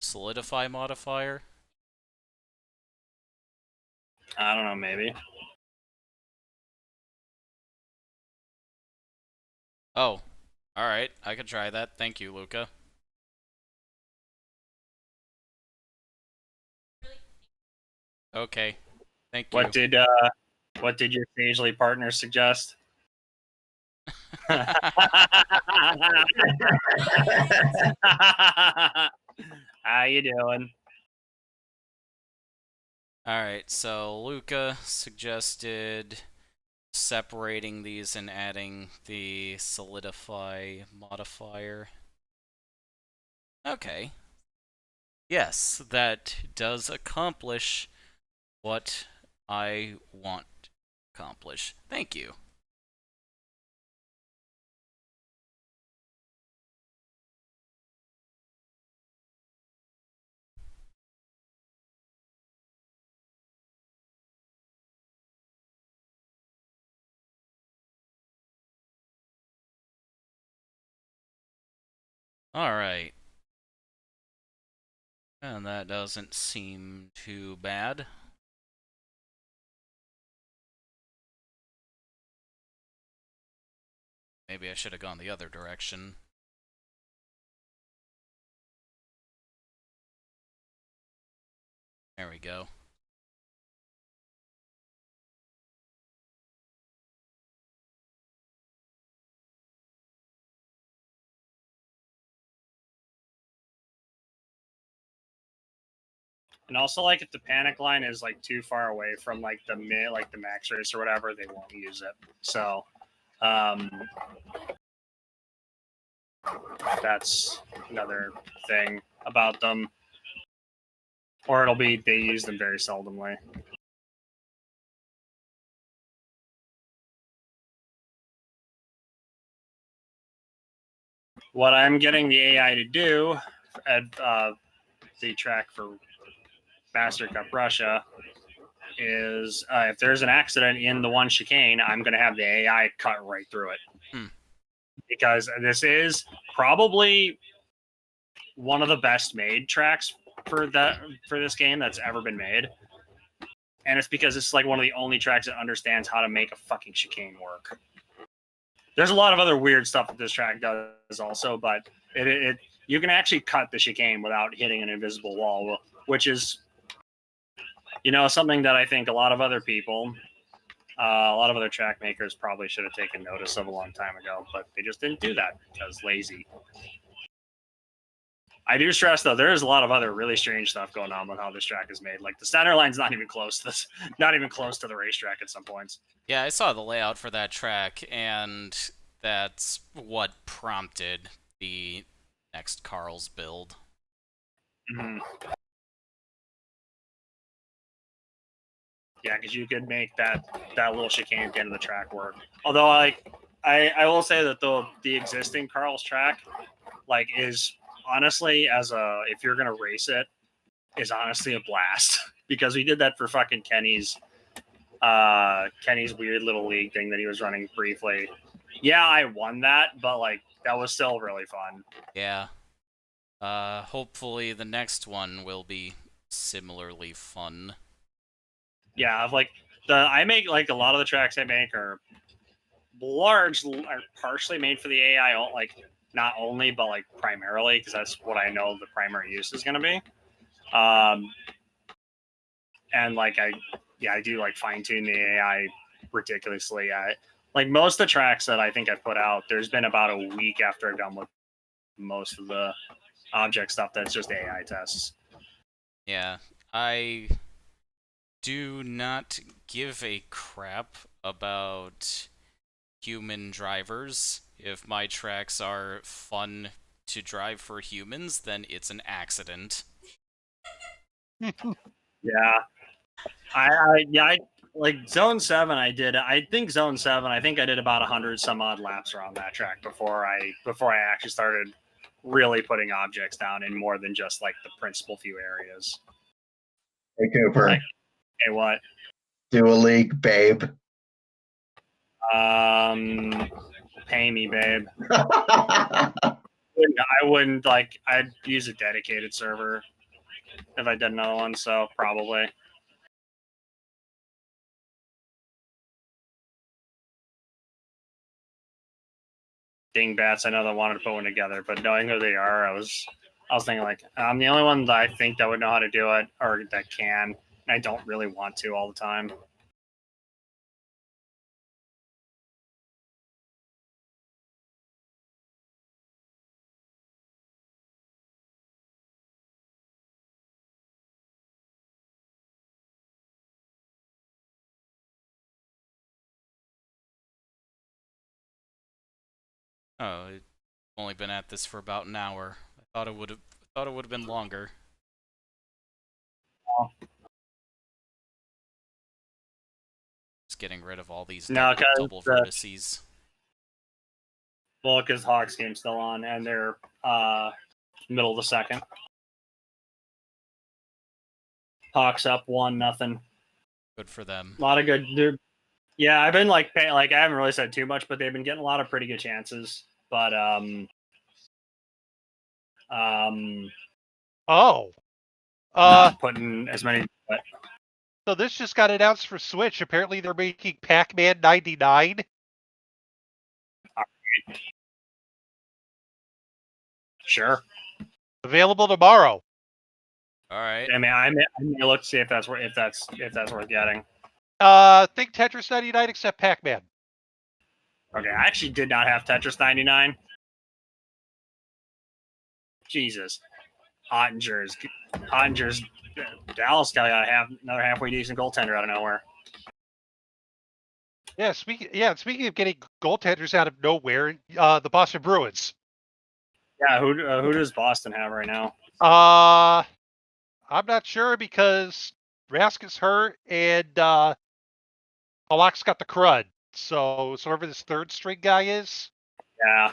Solidify modifier? I don't know, maybe. Oh, alright, I could try that. Thank you, Luca. Okay, thank you. What did your sagely partner suggest? How you doing? Alright, so Luca suggested separating these and adding the solidify modifier. Okay. Yes, that does accomplish what I want to accomplish. Thank you. Alright. And that doesn't seem too bad. Maybe I should have gone the other direction. There we go. And also, like, if the panic line is like too far away from like the max race or whatever, they won't use it. So, that's another thing about them. Or it'll be they use them very seldomly. What I'm getting the AI to do at the track for Master Cup Russia is if there's an accident in the one chicane, I'm going to have the AI cut right through it. Because this is probably one of the best made tracks for this game that's ever been made. And it's because it's like one of the only tracks that understands how to make a fucking chicane work. There's a lot of other weird stuff that this track does also, but you can actually cut the chicane without hitting an invisible wall, which is, something that I think a lot of other people, a lot of other track makers probably should have taken notice of a long time ago, but they just didn't do that because lazy. I do stress though, there is a lot of other really strange stuff going on with how this track is made. Like the center line's not even close to this, not even close to the racetrack at some points. Yeah, I saw the layout for that track, and that's what prompted the next Carl's build. Mm-hmm. Yeah, because you could make that little chicane at the end of the track work. Although, I will say that the existing Carl's track, is honestly if you're gonna race it, is honestly a blast. because we did that for fucking Kenny's weird little league thing that he was running briefly. Yeah, I won that, but like that was still really fun. Yeah. Hopefully the next one will be similarly fun. Yeah, like I make like a lot of the tracks I make are partially made for the AI, like not only but like primarily because that's what I know the primary use is going to be. And like I do like fine tune the AI ridiculously. Like most of the tracks that I think I've put out, there's been about a week after I'm done with most of the object stuff that's just AI tests. Yeah, I do not give a crap about human drivers. If my tracks are fun to drive for humans, then it's an accident. Yeah, I like Zone 7. I think Zone 7. I think I did about 100 some odd laps around that track before I actually started really putting objects down in more than just like the principal few areas. Hey, Cooper. Like, hey, what? Do a league, babe. Pay me, babe. I wouldn't like. I'd use a dedicated server if I did another one. So probably. Dingbats, I know they wanted to put one together, but knowing who they are, I was thinking like I'm the only one that I think that would know how to do it or that can. And I don't really want to all the time. Oh, I've only been at this for about an hour. I thought it would have been longer. Oh. Just getting rid of all these No, double vertices. Well, because Hawks game's still on, and they're middle of the second. Hawks up 1-0. Good for them. A lot of good. Yeah, I've been like I haven't really said too much, but they've been getting a lot of pretty good chances. But not putting as many. But So this just got announced for Switch. Apparently they're making Pac-Man 99. Sure. Available tomorrow. All right. I mean, I may look to see if that's worth getting. Think Tetris 99 except Pac-Man. Okay, I actually did not have Tetris 99. Jesus. Ottinger's Dallas got another halfway decent goaltender out of nowhere. Yeah, speaking of getting goaltenders out of nowhere, the Boston Bruins. Yeah, who does Boston have right now? I'm not sure because Rask is hurt and Halak's got the crud. So whoever this third string guy is. Yeah.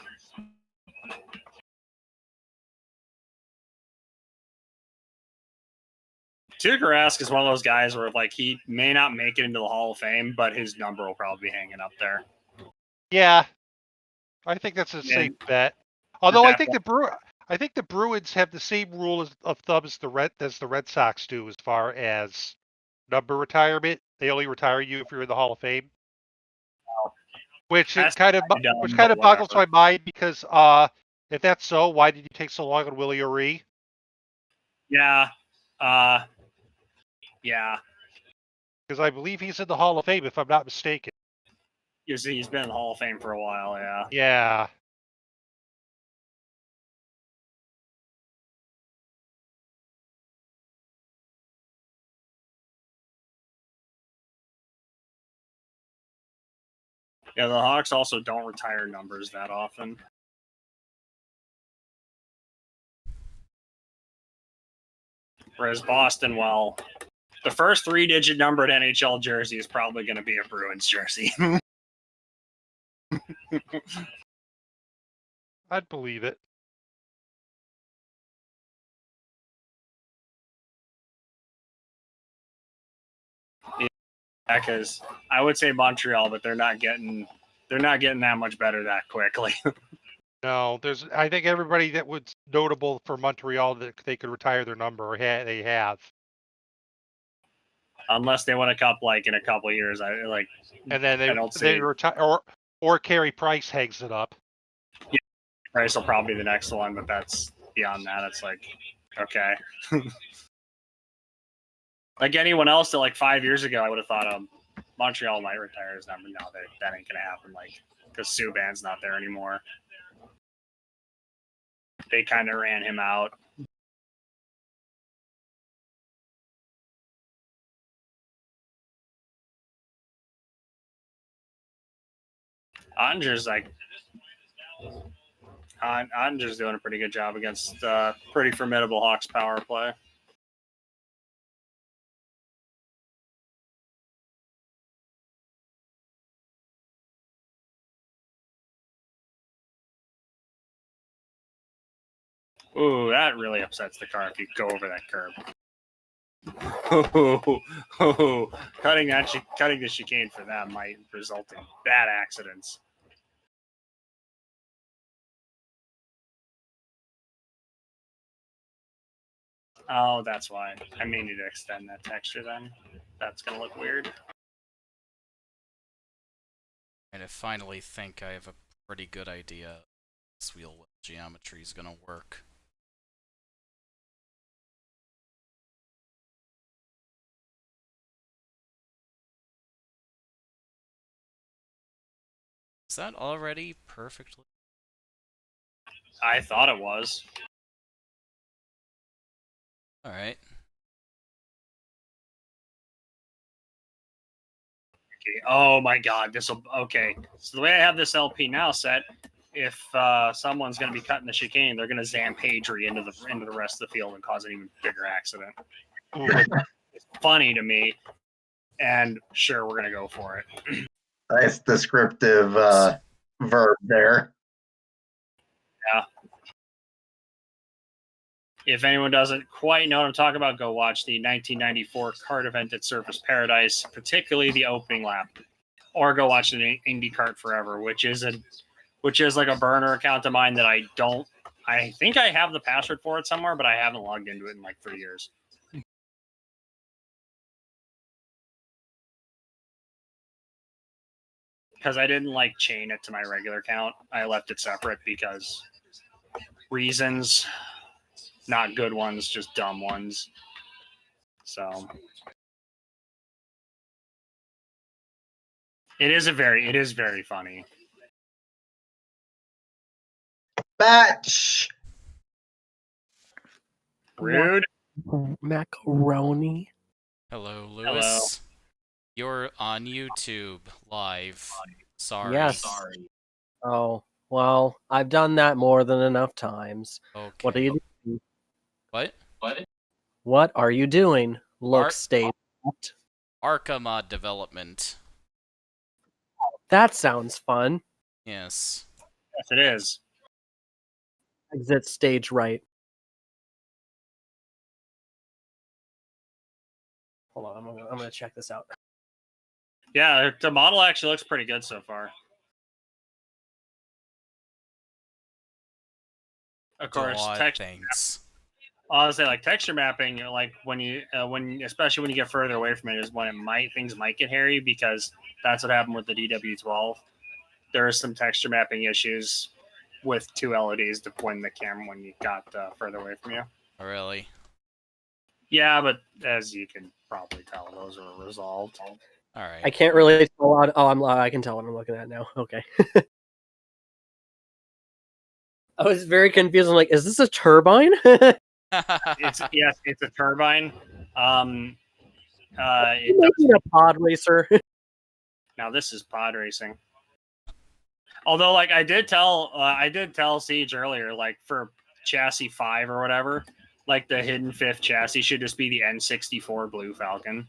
Tuukka Rask is one of those guys where like he may not make it into the Hall of Fame, but his number will probably be hanging up there. Yeah, I think that's a safe bet. Although I think the Bruins have the same rule of thumb as the Red Sox do as far as number retirement. They only retire you if you're in the Hall of Fame. Which kind of boggles my mind because if that's so, why did you take so long on Willie O'Ree? Yeah. Yeah. Because I believe he's in the Hall of Fame, if I'm not mistaken. He's been in the Hall of Fame for a while, yeah. Yeah. Yeah, the Hawks also don't retire numbers that often. Whereas Boston, well, the first 3-digit numbered NHL jersey is probably going to be a Bruins jersey. I'd believe it. Because I would say Montreal, but they're not getting that much better that quickly. No, I think everybody that was notable for Montreal that they could retire their number, they have. Unless they win a cup like in a couple of years, And then I don't they see. retire, or Carey Price hangs it up. Yeah, Price will probably be the next one, but that's beyond that. It's like, okay. Like anyone else that like 5 years ago, I would have thought Montreal might retire his number. No, that ain't gonna happen. Like because Subban's not there anymore. They kind of ran him out. Ottinger's doing a pretty good job against pretty formidable Hawks power play. Ooh, that really upsets the car if you go over that curb. Cutting the chicane for that might result in bad accidents. Oh, that's why. I may need to extend that texture then. That's gonna look weird. And I finally think I have a pretty good idea this wheel geometry is gonna work. Is that already perfectly? I thought it was. Alright. Okay. Oh my god, this'll okay. So the way I have this LP now set, if someone's gonna be cutting the chicane, they're gonna Zampagri into the rest of the field and cause an even bigger accident. It's funny to me. And sure, we're gonna go for it. Nice descriptive verb there. Yeah. If anyone doesn't quite know what I'm talking about, go watch the 1994 kart event at Surface Paradise, particularly the opening lap, or go watch the Indy Kart Forever, which is like a burner account of mine that I think I have the password for it somewhere, but I haven't logged into it in like 3 years. Because I didn't like chain it to my regular account. I left it separate because reasons, not good ones, just dumb ones. So it is very funny. Batch. Rude. Macaroni. Hello, Lewis. Hello. You're on YouTube live. Sorry. Yes. Oh, well, I've done that more than enough times. Okay. What are you doing? What? What are you doing? Look, state. ARCA Mod Development. That sounds fun. Yes. Yes, it is. Exit stage right. Hold on, I'm gonna check this out. Yeah, the model actually looks pretty good so far. Of course, Thanks. I was say like texture mapping, like especially when you get further away from it, is when things might get hairy because that's what happened with the DW12. There are some texture mapping issues with two LEDs to point the camera when you got further away from you. Oh, really? Yeah, but as you can probably tell, those are resolved. All right. I can't really tell on. Oh, I can tell what I'm looking at now. Okay. I was very confused. I'm like, is this a turbine? It's a turbine. Making a pod racer. Now this is pod racing. Although, like I did tell Siege earlier, like for chassis 5 or whatever, like the hidden fifth chassis should just be the N64 Blue Falcon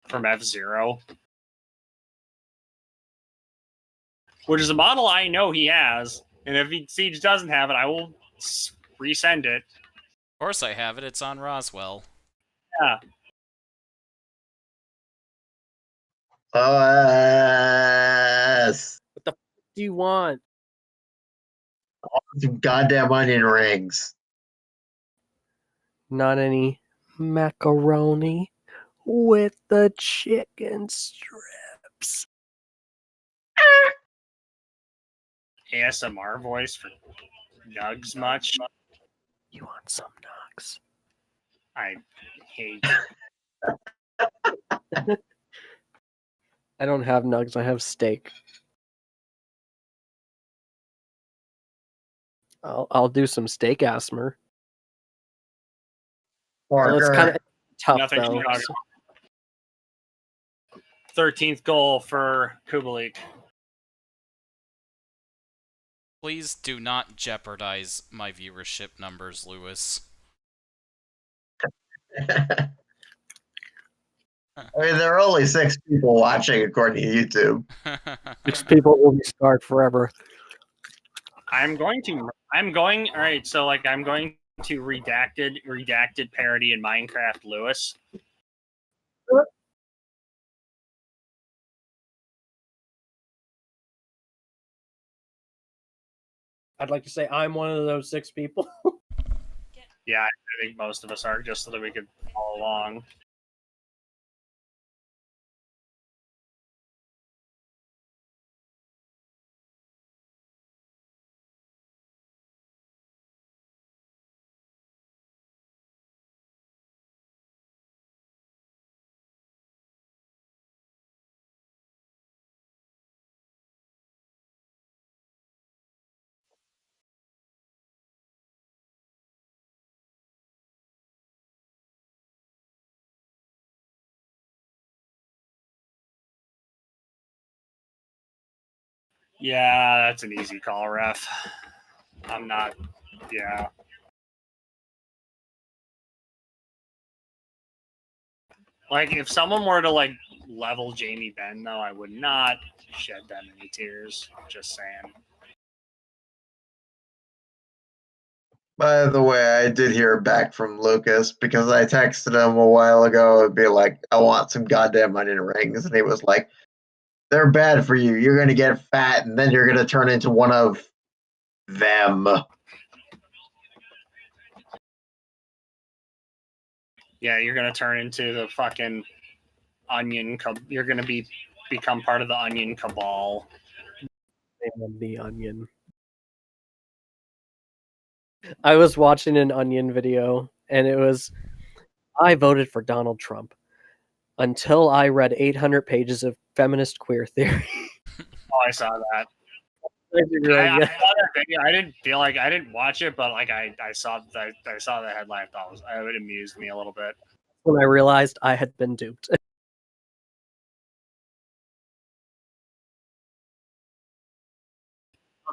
from F-Zero, which is a model I know he has, and if Siege doesn't have it, I will resend it. Of course I have it. It's on Roswell. Yeah. Yes. What the f- do you want? Some goddamn onion rings. Not any macaroni with the chicken strips. ASMR voice for nugs much. You want some nugs? I hate. I don't have nugs. I have steak. I'll do some steak asthma. Well, it's kind of tough Nothing though. Chicago. 13th goal for Kubalik. Please do not jeopardize my viewership numbers, Lewis. I mean, there are only 6 people watching according to YouTube. 6 people will be scarred forever. All right, so like I'm going to redacted parody in Minecraft Lewis. I'd like to say I'm one of those 6 people. Yeah, I think most of us are, just so that we could follow along. Yeah, that's an easy call, ref. I'm not. Yeah. Like, if someone were to like level Jamie Benn, though, I would not shed that many tears. Just saying. By the way, I did hear back from Lucas because I texted him a while ago and be like, I want some goddamn onion rings. And he was like, they're bad for you. You're going to get fat and then you're going to turn into one of them. Yeah, you're gonna turn into the fucking onion. You're gonna become part of the onion cabal. And the onion. I was watching an onion video, and it was, I voted for Donald Trump until I read 800 pages of feminist queer theory. Oh, I saw that. Really I good. saw that video. I didn't watch it, but like I saw the headline. It amused me a little bit. When I realized I had been duped. A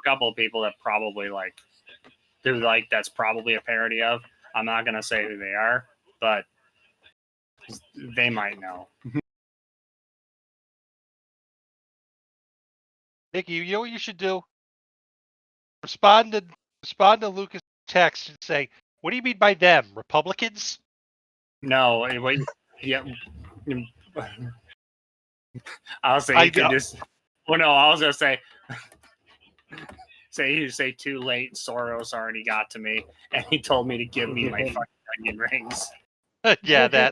couple of people that probably that's probably a parody of. I'm not gonna say who they are, but they might know. Nikki, you know what you should do? Respond to Lucas' text and say, "What do you mean by them? Republicans?" No, wait, yeah. I'll say you could just. Well, no, I was gonna say. Say too late. Soros already got to me, and he told me to give me my fucking onion rings. Yeah,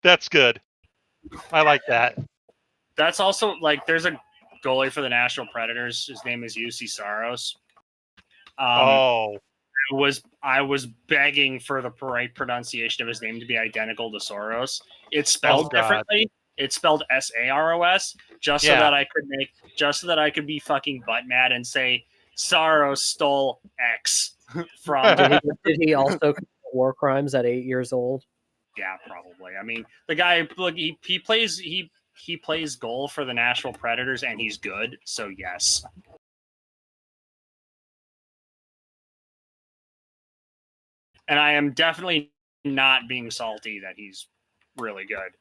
that's good. I like that. That's also like there's a goalie for the Nashville Predators. His name is UC Saros. Oh, I was begging for the right pronunciation of his name to be identical to Soros. It's spelled differently. It's spelled Saros, just so that I could be fucking butt mad and say Saros stole X from. Did he also commit war crimes at 8 years old? Yeah, probably. I mean, the guy, look, he plays goal for the Nashville Predators, and he's good. So yes. And I am definitely not being salty that he's really good.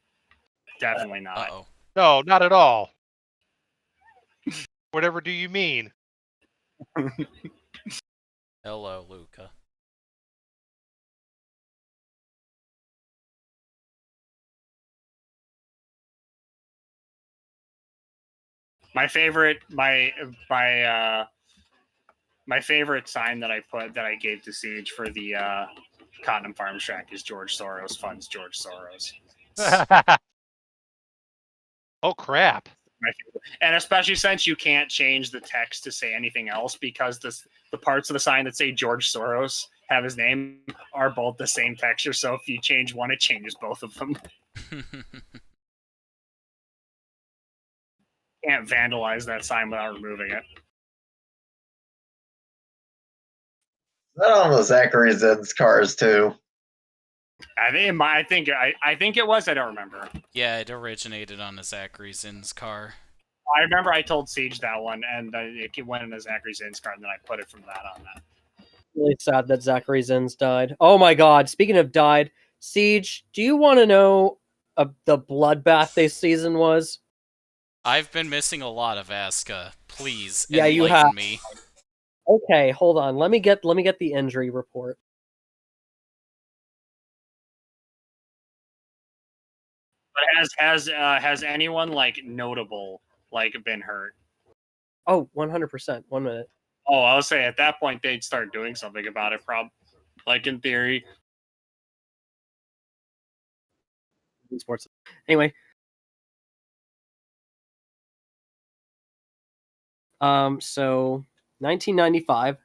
Definitely not. Uh-oh. No, not at all. Whatever do you mean? Hello, Luca. My favorite sign that I gave to Siege for the Cottonham Farms track is George Soros funds George Soros. Oh crap! And especially since you can't change the text to say anything else because the parts of the sign that say George Soros have his name are both the same texture. So if you change one, it changes both of them. Can't vandalize that sign without removing it. That on the Zachary Zed's cars too. I think it was. I don't remember. Yeah, it originated on a Zachary Zinn's car. I remember I told Siege that one, and it went in a Zachary Zinn's car, and then I put it from that on that. Really sad that Zachary Zinn's died. Oh my god, speaking of died, Siege, do you want to know the bloodbath this season was? I've been missing a lot of ASCA. Please, Yeah, you enlighten have. me. Okay, hold on. Let me get the injury report. But has anyone like notable like been hurt? Oh, 100%. 1 minute. Oh, I would say at that point they'd start doing something about it. Like in theory. Sports. Anyway. So 1995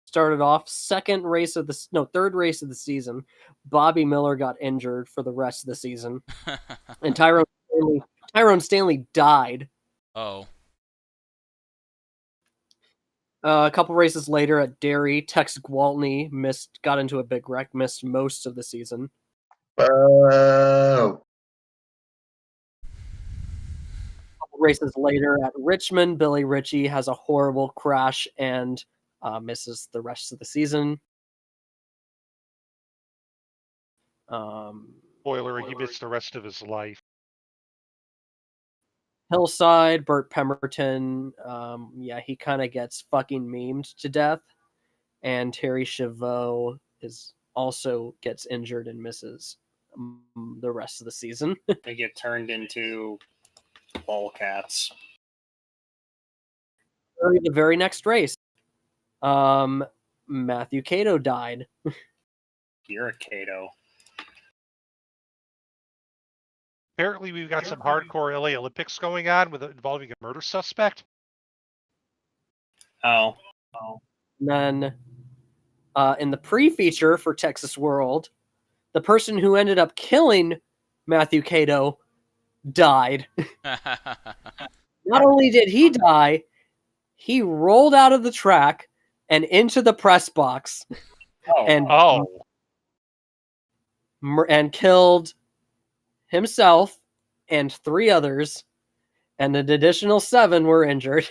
started off third race of the season. Bobby Miller got injured for the rest of the season, and Tyrone Stanley died. Oh. A couple races later at Derry, Tex Gwaltney got into a big wreck, missed most of the season. Oh. Races later at Richmond, Billy Ritchie has a horrible crash and misses the rest of the season. Spoiler: he missed the rest of his life. Hillside, Burt Pemberton, he kind of gets fucking memed to death, and Terry Chavot also gets injured and misses the rest of the season. They get turned into lolcats. The very next race, Matthew Cato died. You're a Cato. Apparently, we've got some hardcore LA Olympics going on involving a murder suspect. Oh. And then, in the pre-feature for Texas World, the person who ended up killing Matthew Cato died. Not only did he die, he rolled out of the track and into the press box and killed himself and 3 others, and an additional 7 were injured.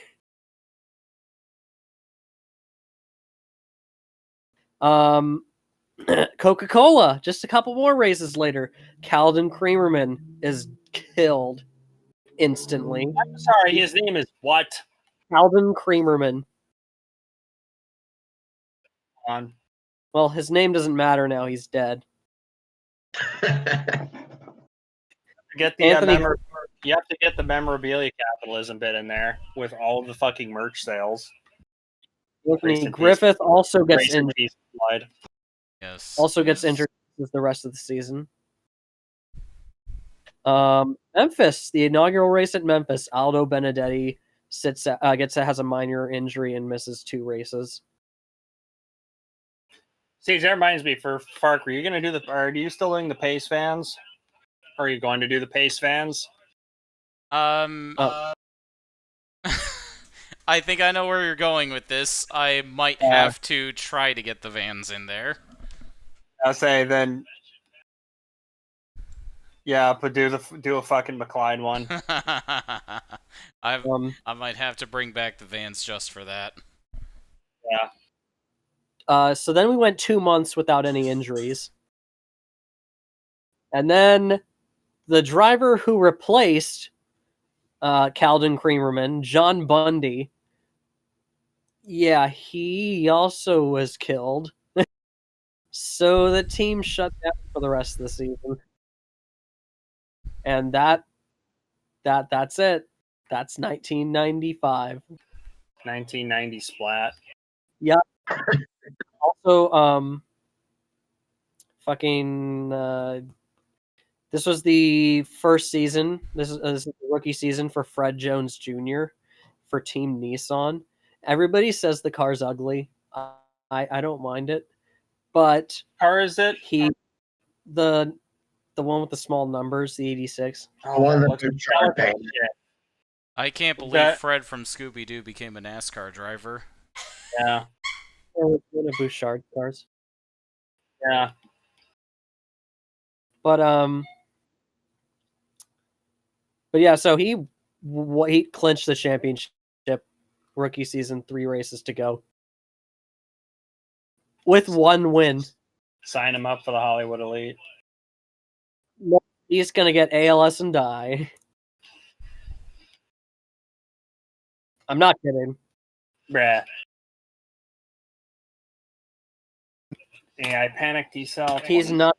Coca-Cola, just a couple more races later, Calvin Creamerman is killed instantly. I'm sorry, his name is what? Calvin Creamerman. Well, his name doesn't matter now. He's dead. Get the you have to get the memorabilia capitalism bit in there with all of the fucking merch sales. Anthony Griffith also gets injured. Yes. Also gets injured with the rest of the season. Memphis, the inaugural race at Memphis, Aldo Benedetti has a minor injury and misses 2 races. See, that reminds me, for Fark, are you still doing the pace fans? Or are you going to do the pace fans? I think I know where you're going with this. I might have to try to get the vans in there. I'll say then. Yeah, but do a fucking McLean one. I might have to bring back the vans just for that. Yeah. So then we went 2 months without any injuries. And then the driver who replaced Calvin Creamerman, John Bundy, he also was killed. So the team shut down for the rest of the season. And that's it. That's 1995. 1990 splat. Also, this was the first season. This is the rookie season for Fred Jones Jr. for Team Nissan. Everybody says the car's ugly. I don't mind it, but Car is it? the one with the small numbers, the 86. The one that looks Bouchard like painted. shit. I can't believe That- Fred from Scooby Doo became a NASCAR driver. Yeah, One of Bouchard's cars. yeah. But yeah, so he clinched the championship rookie season, 3 races to go, with 1 win. Sign him up for the Hollywood Elite. He's gonna get ALS and die. I'm not kidding. Bruh. AI panic decel. He's not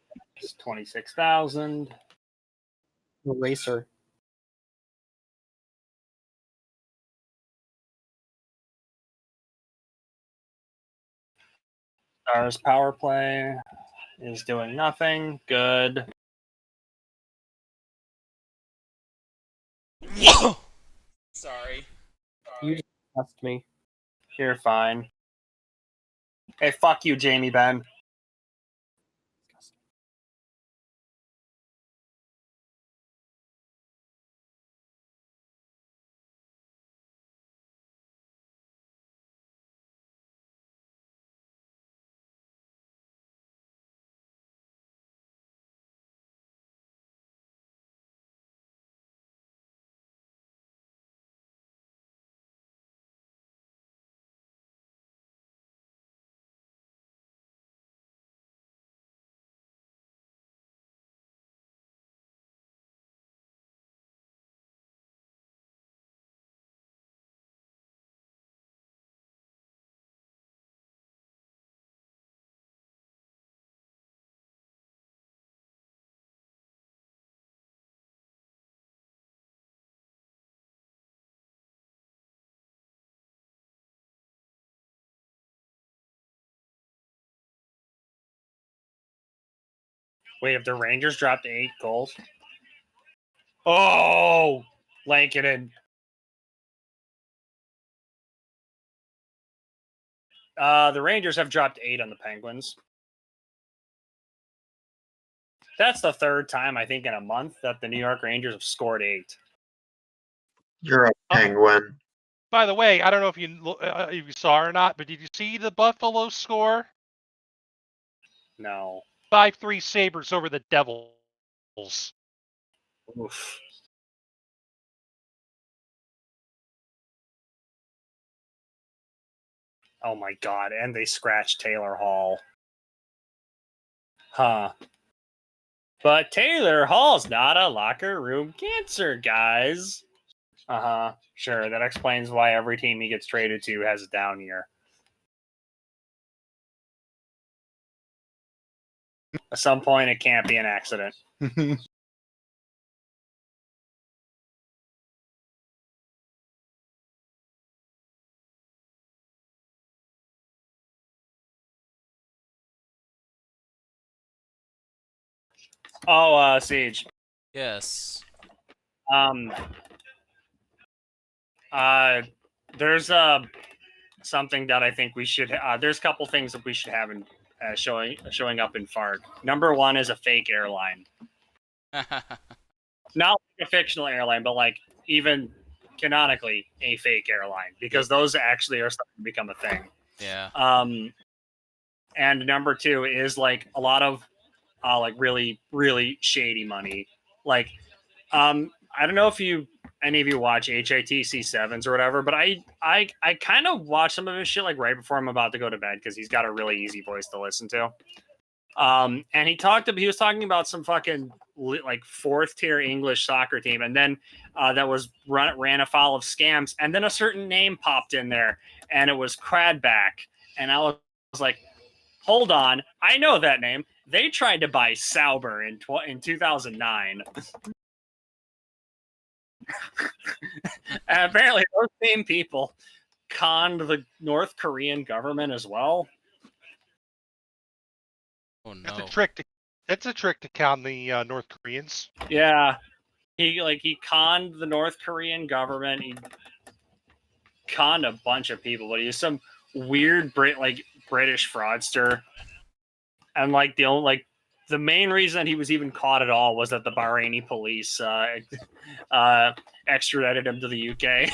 26,000. a racer. Stars power play is doing nothing. Good. Sorry. You just asked me. You're fine. Hey, fuck you, Jamie Ben. Wait, if the Rangers dropped 8 goals? Oh! Lankinen. The Rangers have dropped 8 on the Penguins. That's the 3rd time, I think, in a month that the New York Rangers have scored 8. You're a penguin. By the way, I don't know if you saw or not, but did you see the Buffalo score? No. 5-3 Sabres over the Devils. Oof. Oh my god, and they scratched Taylor Hall. Huh. But Taylor Hall's not a locker room cancer, guys. Uh-huh. Sure, that explains why every team he gets traded to has a down year. At some point, it can't be an accident. Oh, Siege. Yes. There's something that I think we should. There's a couple things that we should have in showing up in FARC. Number 1 is a fake airline, not like a fictional airline, but like even canonically a fake airline, because those actually are starting to become a thing. Yeah. And number 2 is like a lot of like really, really shady money. Like, I don't know if any of you watch HITC7s or whatever, but I kind of watch some of his shit like right before I'm about to go to bed because he's got a really easy voice to listen to. And he was talking about some fucking like 4th tier English soccer team, and then that was ran afoul of scams, and then a certain name popped in there, and it was Cradback, and I was like, hold on, I know that name. They tried to buy Sauber in 2009. And apparently, those same people conned the North Korean government as well. Oh That's no. a trick to. That's a trick to con the North Koreans. Yeah, he conned the North Korean government. He conned a bunch of people, but he's some weird British fraudster. And the main reason he was even caught at all was that the Bahraini police extradited him to the UK.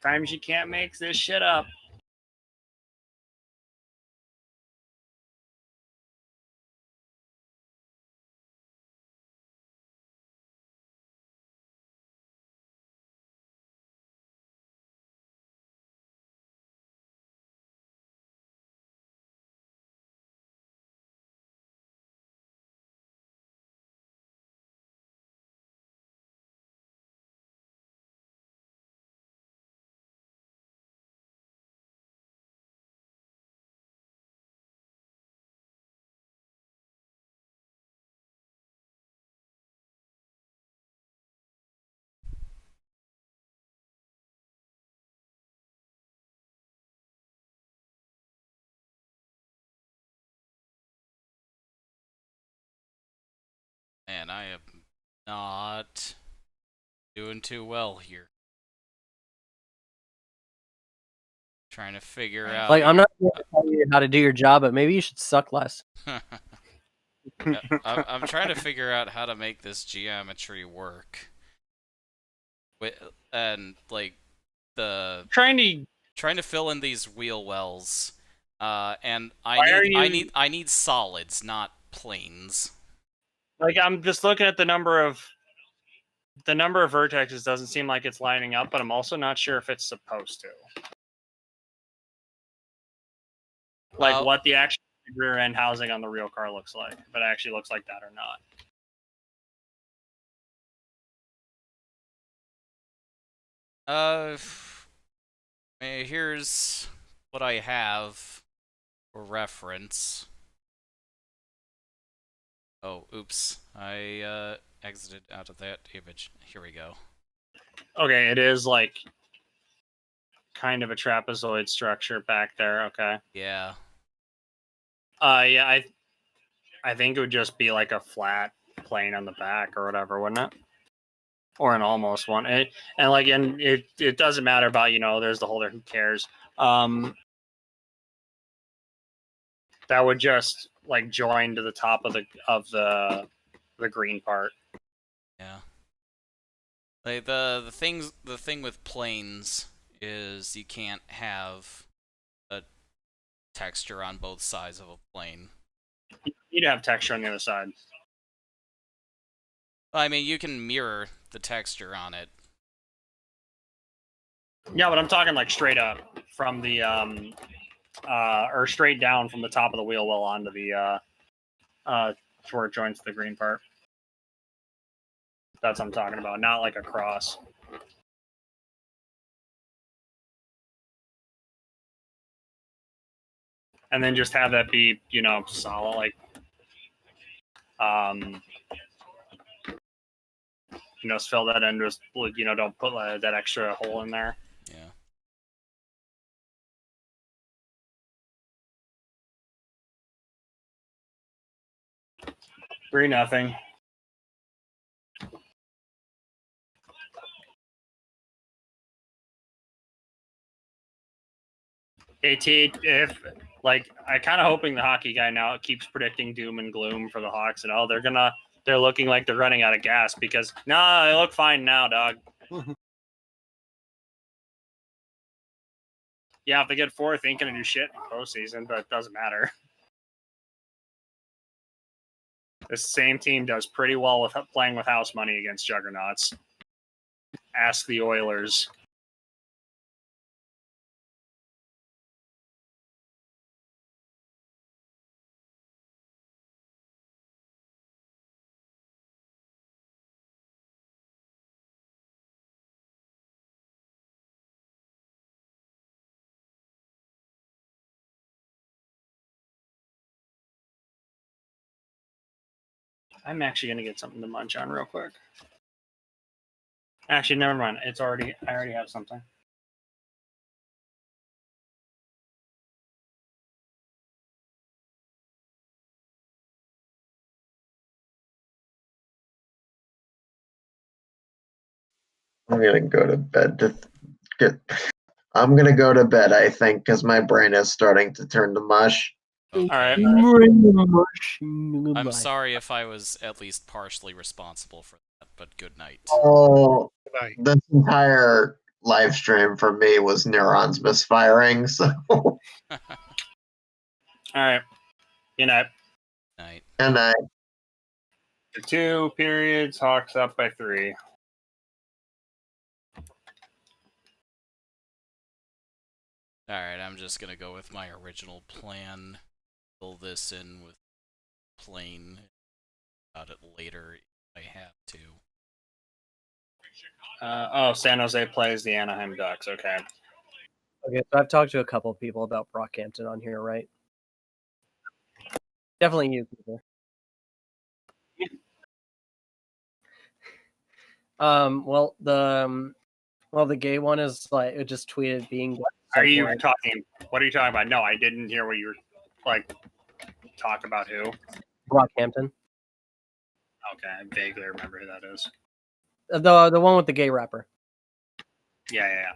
Times you can't make this shit up. Man, I am not doing too well here. Trying to figure out. Like, I'm not going to tell you how to do your job, but maybe you should suck less. Yeah, I'm trying to figure out how to make this geometry work. And like Trying to fill in these wheel wells. And I need solids, not planes. I'm just looking at the number of vertexes. Doesn't seem like it's lining up, but I'm also not sure if it's supposed to. What the actual rear end housing on the real car looks like, if it actually looks like that or not. Here's what I have for reference. Oh, oops. I exited out of that image. Here we go. Okay, it is like kind of a trapezoid structure back there. Okay. Yeah. Yeah, I think it would just be like a flat plane on the back or whatever, wouldn't it? Or an almost one. And it doesn't matter about, there's the holder, who cares. That would just join to the top of the green part. Yeah. Like the thing with planes is you can't have a texture on both sides of a plane. You'd have texture on the other side. I mean, you can mirror the texture on it. Yeah, but I'm talking straight up from the or straight down from the top of the wheel well onto the where it joins the green part. That's what I'm talking about, not like a cross. And then just have that be, solid, fill that in, just, don't put that extra hole in there. Yeah. Three nothing. AT, if I kind of hoping the hockey guy now keeps predicting doom and gloom for the Hawks, and they're looking like they're running out of gas because they look fine now, dog. Yeah, if they get fourth, they ain't gonna do shit in postseason, but it doesn't matter. This same team does pretty well with playing with house money against juggernauts. Ask the Oilers. I'm actually gonna get something to munch on real quick. Actually, never mind. I already have something. I'm gonna go to bed to get. I'm gonna go to bed, I think, because my brain is starting to turn to mush. Okay. All right. I'm sorry if I was at least partially responsible for that, but good night. Oh, Good night. this entire live stream for me was neurons misfiring. So, All right. Good night. Night. and I. For 2 periods, Hawks up by 3. Alright, I'm just gonna go with my original plan. Fill this in with plain about it later if I have to. Oh, San Jose plays the Anaheim Ducks. Okay. Okay, so I've talked to a couple of people about Brockhampton on here, right? Definitely you people. Well, the gay one is like it just tweeted being. Are you talking? What are you talking about? No, I didn't hear what you were like. Talk about who? Brockhampton. Okay, I vaguely remember who that is. The one with the gay rapper. Yeah.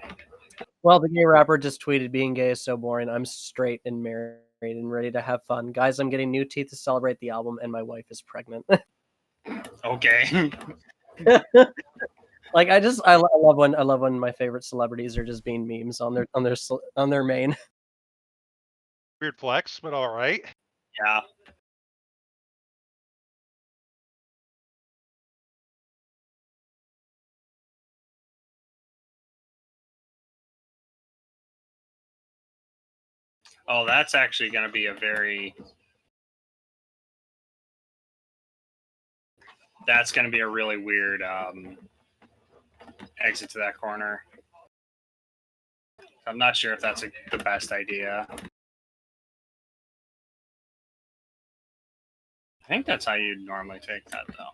Well, the gay rapper just tweeted being gay is so boring. I'm straight and married and ready to have fun. Guys, I'm getting new teeth to celebrate the album and my wife is pregnant. Okay. Like I love when my favorite celebrities are just being memes on their main. Weird flex, but all right. Yeah. Oh, that's actually going to be a very. That's going to be a really weird exit to that corner. I'm not sure if that's the best idea. I think that's how you'd normally take that, though.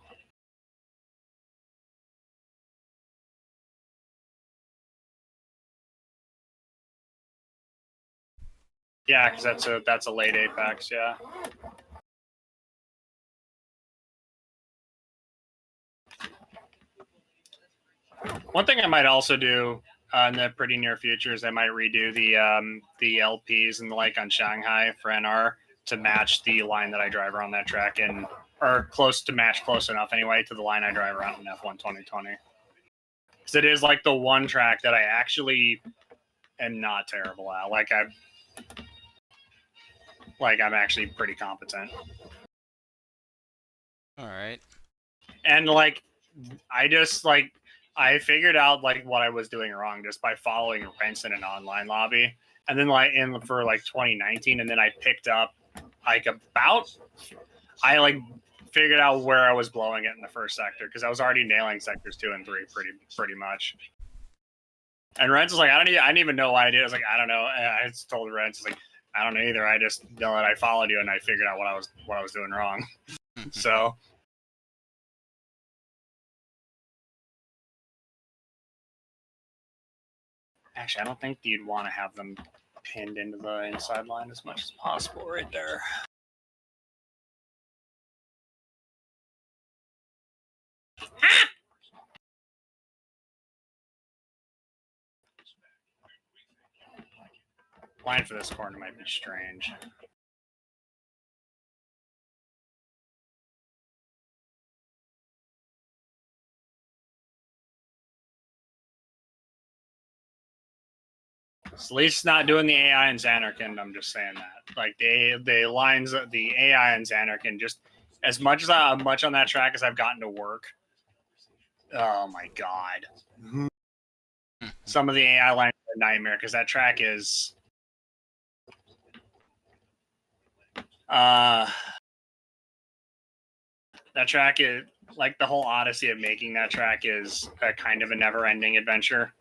Yeah, because that's a late apex. Yeah. One thing I might also do in the pretty near future is I might redo the LPs and the like on Shanghai for NR to match the line that I drive around that track or close enough anyway to the line I drive around in F1 2020. Because it is like the one track that I actually am not terrible at. I'm actually pretty competent. All right. And I figured out like what I was doing wrong just by following Rents in an online lobby. And then for 2019, and then I picked up figured out where I was blowing it in the first sector because I was already nailing sectors 2 and 3 pretty much. And Rents was like, I didn't even know why I did. I was like, I don't know. And I just told Rents, like, I don't know either. I just know that I followed you and I figured out what I was doing wrong. So. Actually, I don't think you'd want to have them pinned into the inside line as much as possible right there. Line for this corner might be strange. So at least not doing the AI and Xanarkin. I'm just saying that. Like the lines, the AI and Xanarkin, just as much on that track as I've gotten to work. Oh my god. Some of the AI lines are a nightmare because that track is. That track is like the whole odyssey of making that track is a kind of a never-ending adventure.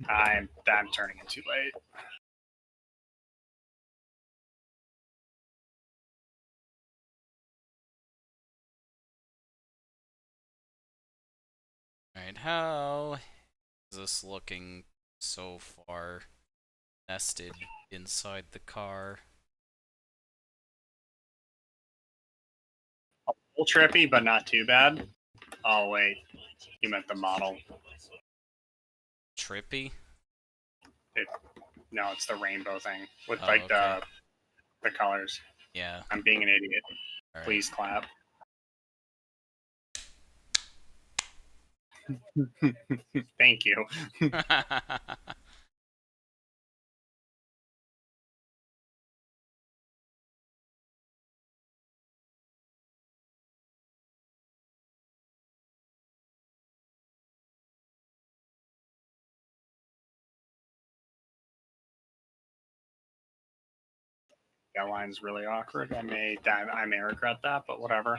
I'm turning it too late. Alright, how is this looking so far nested inside the car? A little trippy, but not too bad. Oh, wait. You meant the model. Trippy? No, it's the rainbow thing with Oh, like okay. the colors. Yeah. I'm being an idiot. All right. Please clap. Thank you. That line's really awkward. I may regret that, but whatever.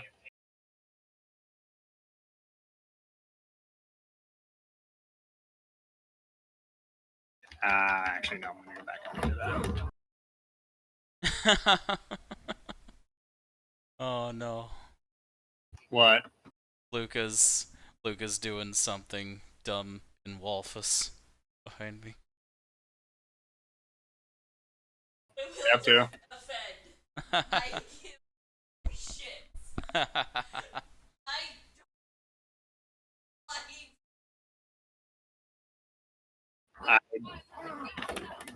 Actually, no. I'm gonna go back and do that. Oh no. What? Luca's doing something dumb in Wolfus behind me. You have to. I give shit. I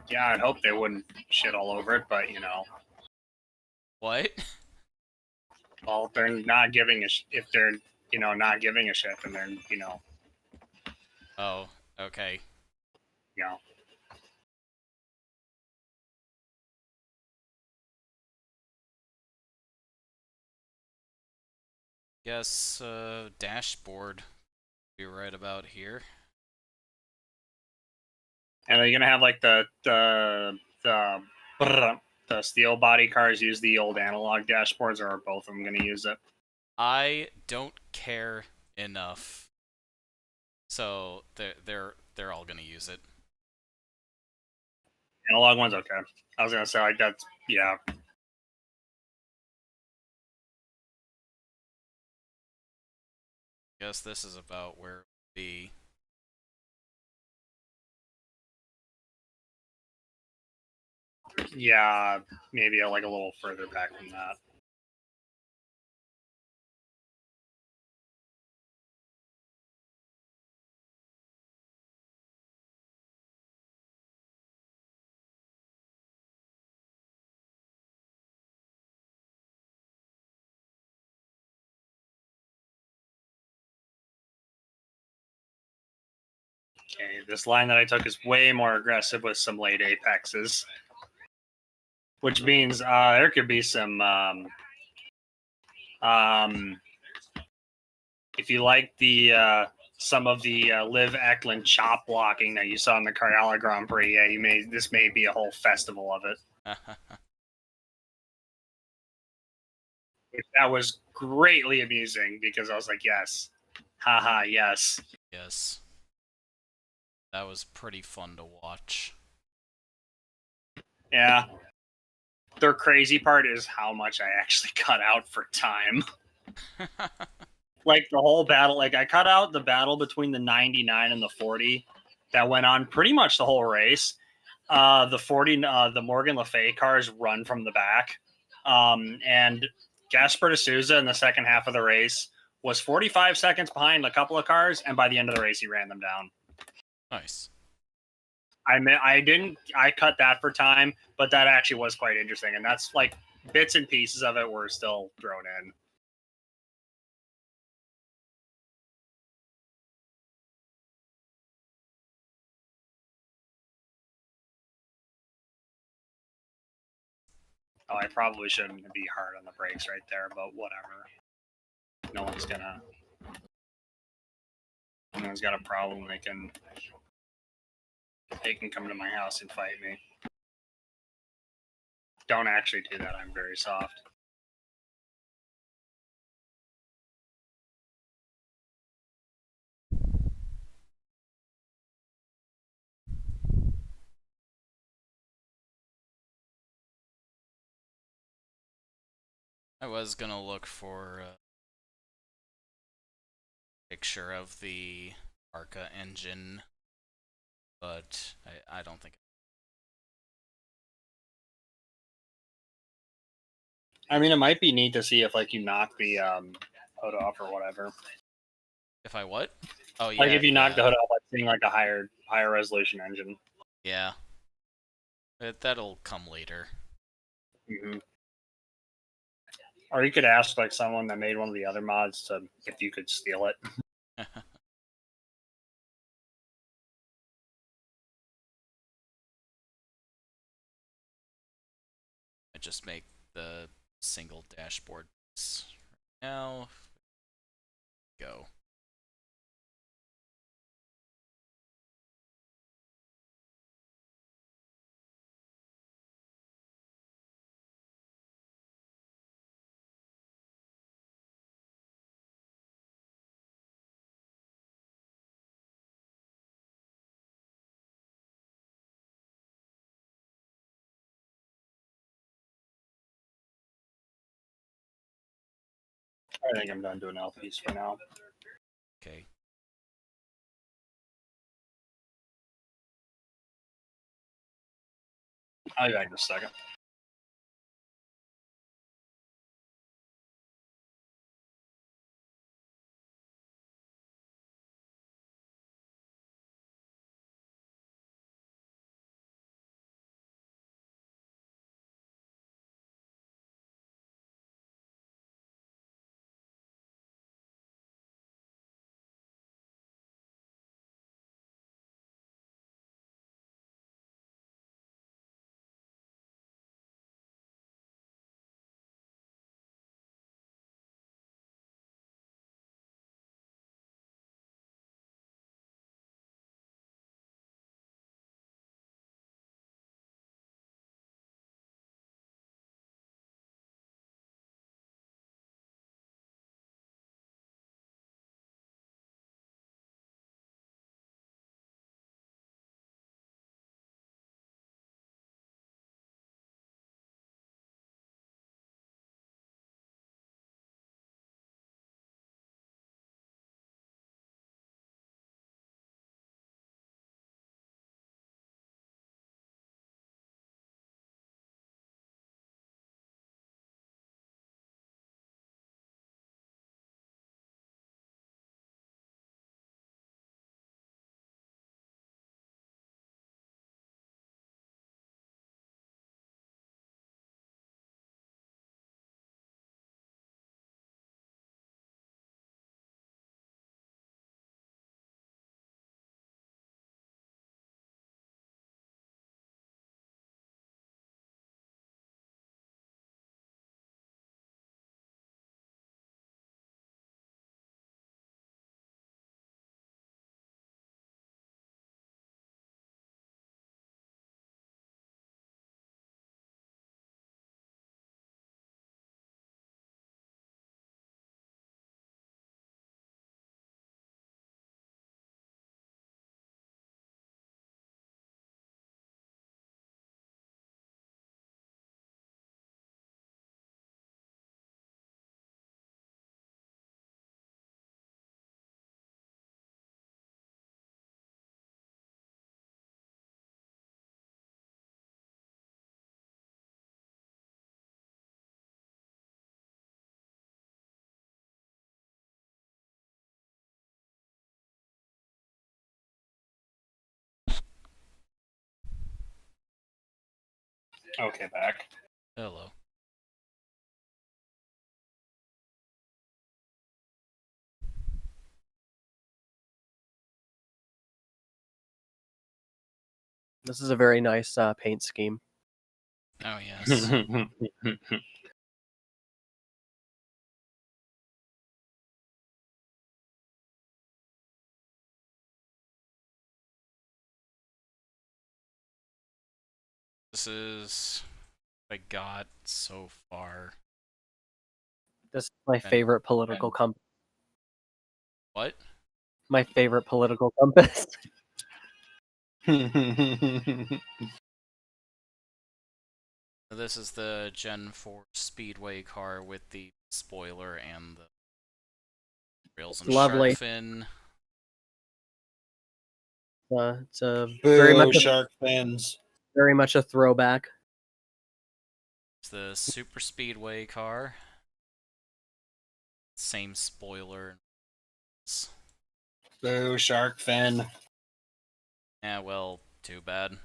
Yeah, I'd hope they wouldn't shit all over it, but you know. What? Well, if they're not giving a if they're not giving a shit, then they're Oh, okay. you know. Guess dashboard be right about here. And are you gonna have like the steel body cars use the old analog dashboards, or are both of them gonna use it? I don't care enough. So they're all gonna use it. Analog ones, okay. I was gonna say like that's yeah. Guess this is about where it would be. Yeah, maybe like a little further back than that. Okay, this line that I took is way more aggressive with some late apexes, which means there could be some if you like the some of the Liv Eklund chop blocking that you saw in the Carrala Grand Prix, yeah, this may be a whole festival of it. That was greatly amusing because I was like, yes, haha, yes. Yes. That was pretty fun to watch. Yeah. The crazy part is how much I actually cut out for time. Like the whole battle, like I cut out the battle between the 99 and the 40 that went on pretty much the whole race. The 40, the Morgan Le Fay cars run from the back. And Gaspar de Souza in the second half of the race was 45 seconds behind a couple of cars, and by the end of the race, he ran them down. Nice. I cut that for time, but that actually was quite interesting, and that's like bits and pieces of it were still thrown in. Oh, I probably shouldn't be hard on the brakes right there, but whatever. No one's got a problem. They can come to my house and fight me. Don't actually do that. I'm very soft. I was gonna look for a picture of the ARCA engine, but I don't think. I mean, it might be neat to see if like you knock the hood off or whatever. If I what? Oh yeah. Like if you knock the yeah. hood off, like seeing like a higher resolution engine. Yeah. That'll come later. Mm-hmm. Or you could ask like someone that made one of the other mods to if you could steal it. I just make the single dashboard now. Go. I think I'm done doing LPs for now. Okay. I'll be back in a second. Okay, back. Hello. This is a very nice paint scheme. Oh yes. This is what I got so far. This is my favorite political compass. What? My favorite political compass. This is the Gen 4 Speedway car with the spoiler and the rails and Lovely. shark fin. It's a Boo, shark fins. very much a throwback. It's the Super Speedway car. Same spoiler. Boo, shark fin. Yeah, well, too bad.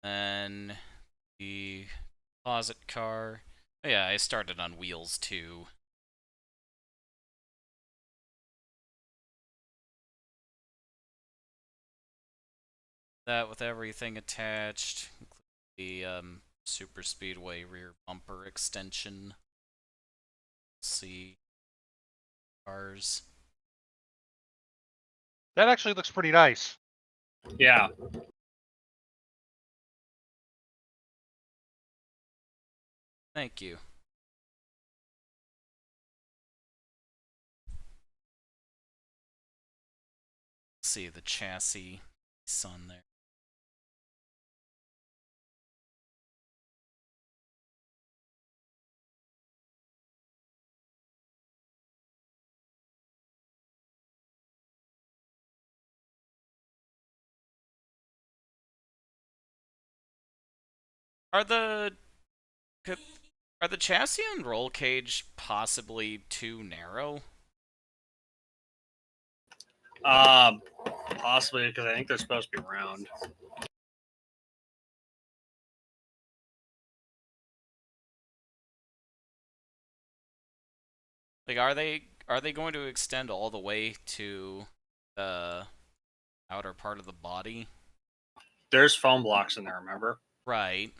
Then the closet car. Oh, yeah, I started on wheels too. That with everything attached, including the Super Speedway rear bumper extension. See cars. That actually looks pretty nice. Yeah. Thank you. See the chassis on there. Are the chassis and roll cage possibly too narrow? Possibly because I think they're supposed to be round. Like, are they going to extend all the way to the outer part of the body? There's foam blocks in there, remember? Right.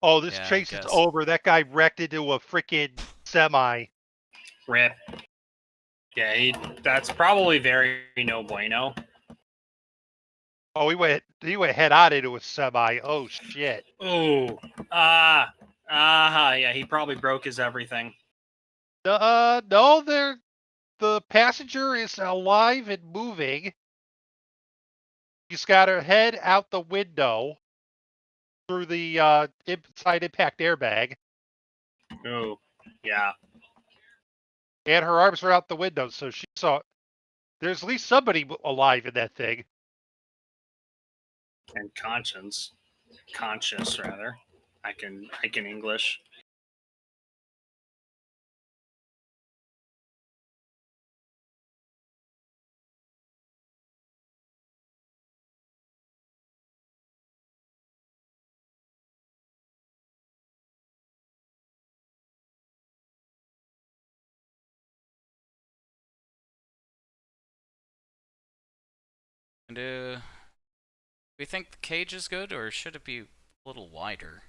Oh, this Yeah, I chase is guess. over. That guy wrecked into a freaking semi. Rip. Yeah, that's probably very no bueno. Oh, he went head on into a semi. Oh shit. Oh, yeah, he probably broke his everything. No, the passenger is alive and moving. She's got her head out the window through the side impact airbag, Oh, yeah. and her arms are out the window, so she saw. There's at least somebody alive in that thing. And conscious rather. I can English. And we think the cage is good, or should it be a little wider?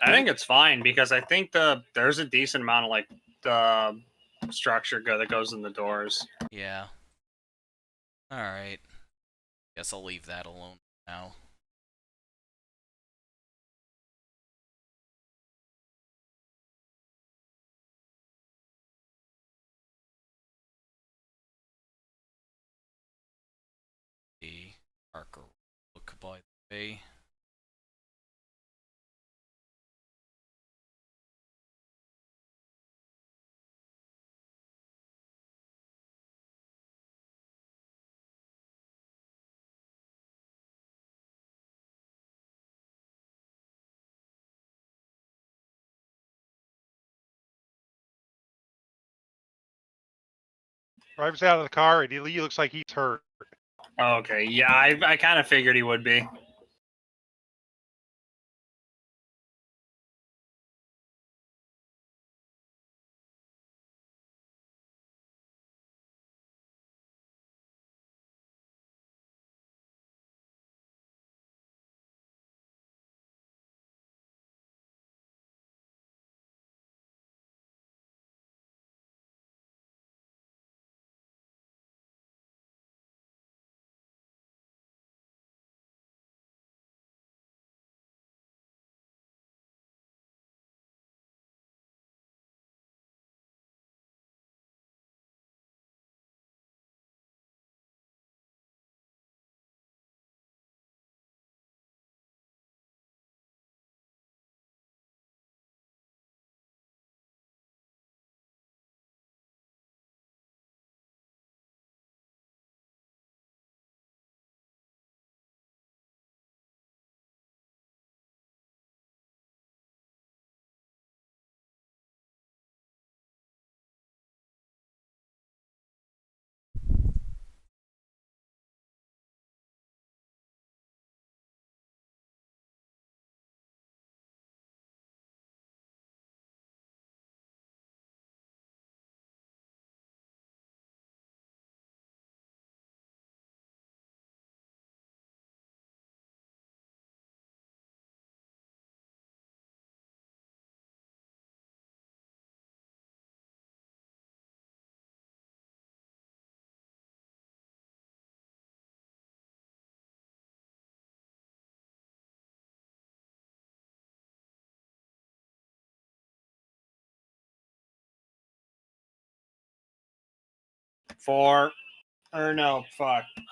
I think it's fine because I think there's a decent amount of like the structure that goes in the doors. Yeah. Alright. Guess I'll leave that alone now. The ARCA look by the way. Drives out of the car, and he looks like he's hurt. Okay, yeah, I kind of figured he would be.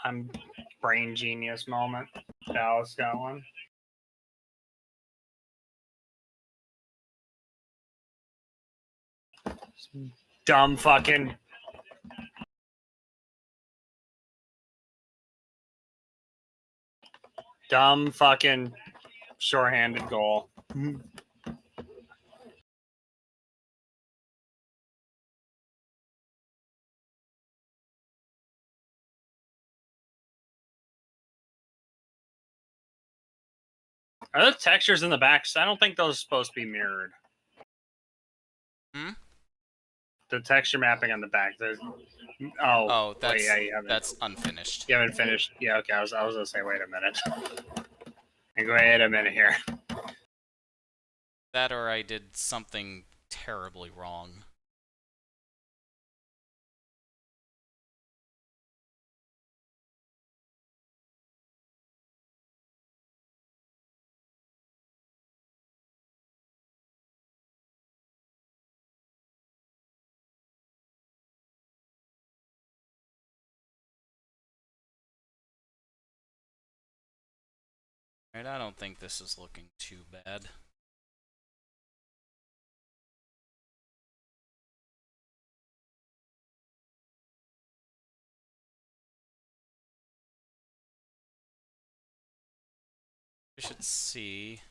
I'm brain genius moment. Dallas got one. Dumb fucking. Dumb fucking shorthanded goal. Are those textures in the back? I don't think those are supposed to be mirrored. Hmm? The texture mapping on the back. Oh, that's wait, yeah, you haven't. that's unfinished. You haven't finished. Yeah, okay. I was gonna say, wait a minute. Wait a minute here. That or I did something terribly wrong. Right, I don't think this is looking too bad. We should see.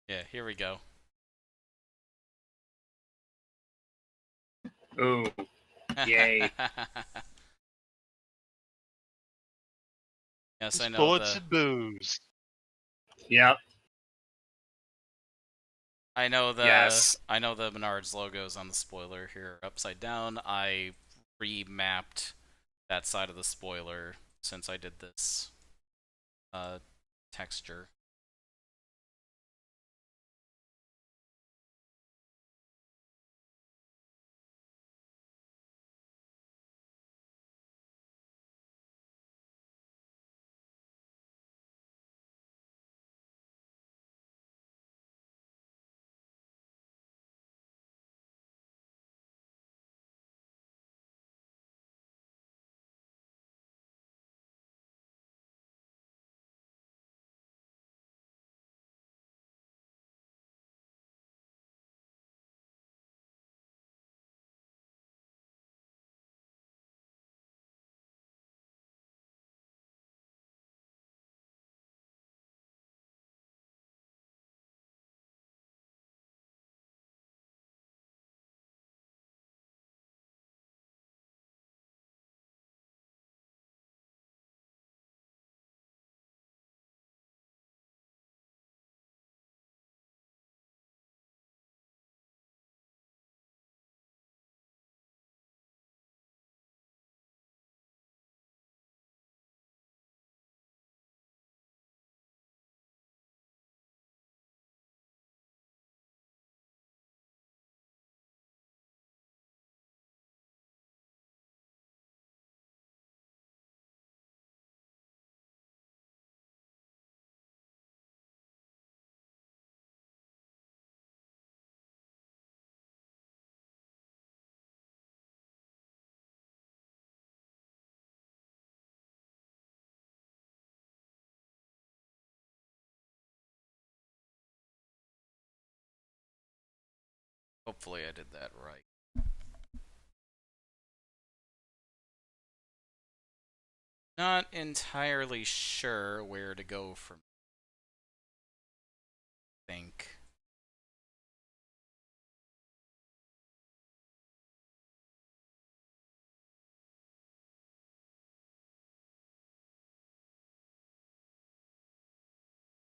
Yeah, here we go. Ooh, yay! Yes, I know Bullets the. and booze. Yep. I know the. Yes. I know the Menards logos on the spoiler here are upside down. I remapped that side of the spoiler since I did this texture. Hopefully, I did that right. Not entirely sure where to go from. I think.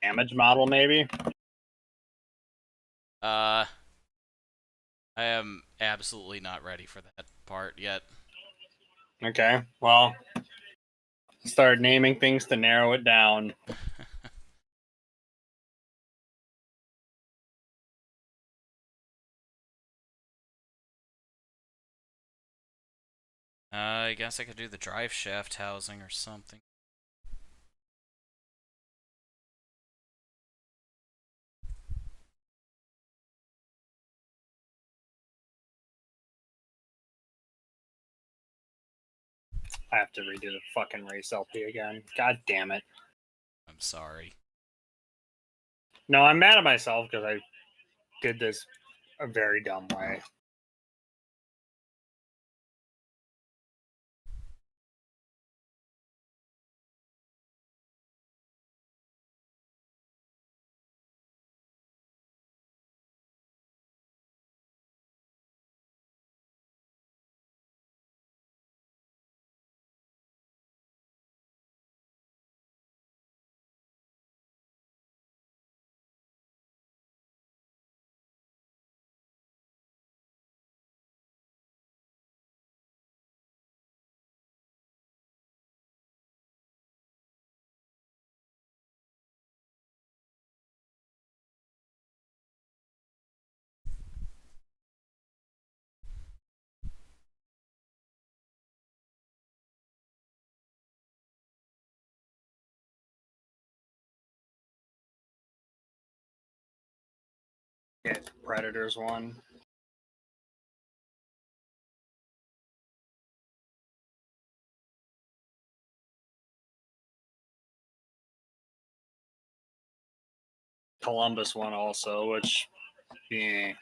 Damage model, maybe. I am absolutely not ready for that part yet. Okay. Well, Start naming things to narrow it down. I guess I could do the drive shaft housing or something. I have to redo the fucking race LP again. God damn it. I'm sorry. No, I'm mad at myself because I did this a very dumb way. Get Predators one. Columbus one also, which, yeah.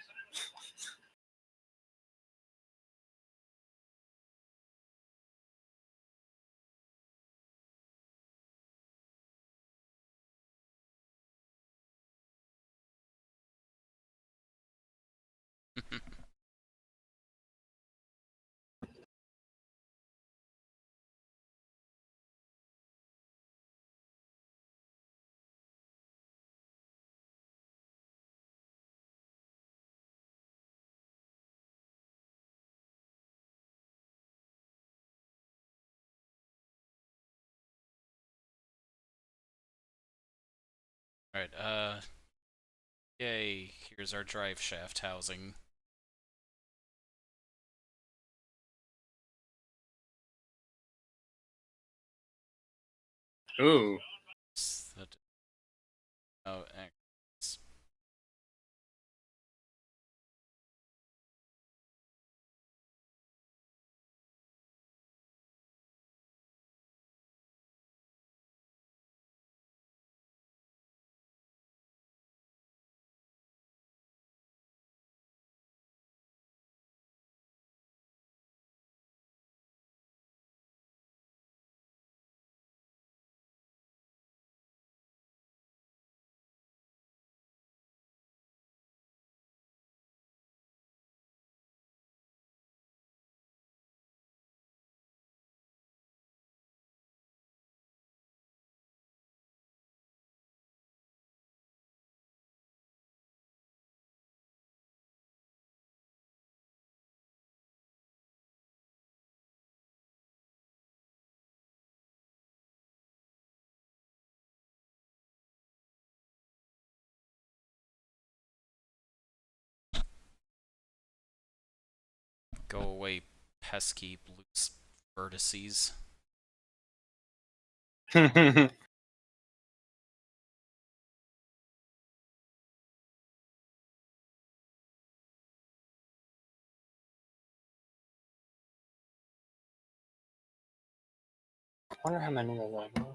Alright, yay, here's our drive shaft housing. Ooh. Oh, go away, pesky loose vertices. I wonder how many of them.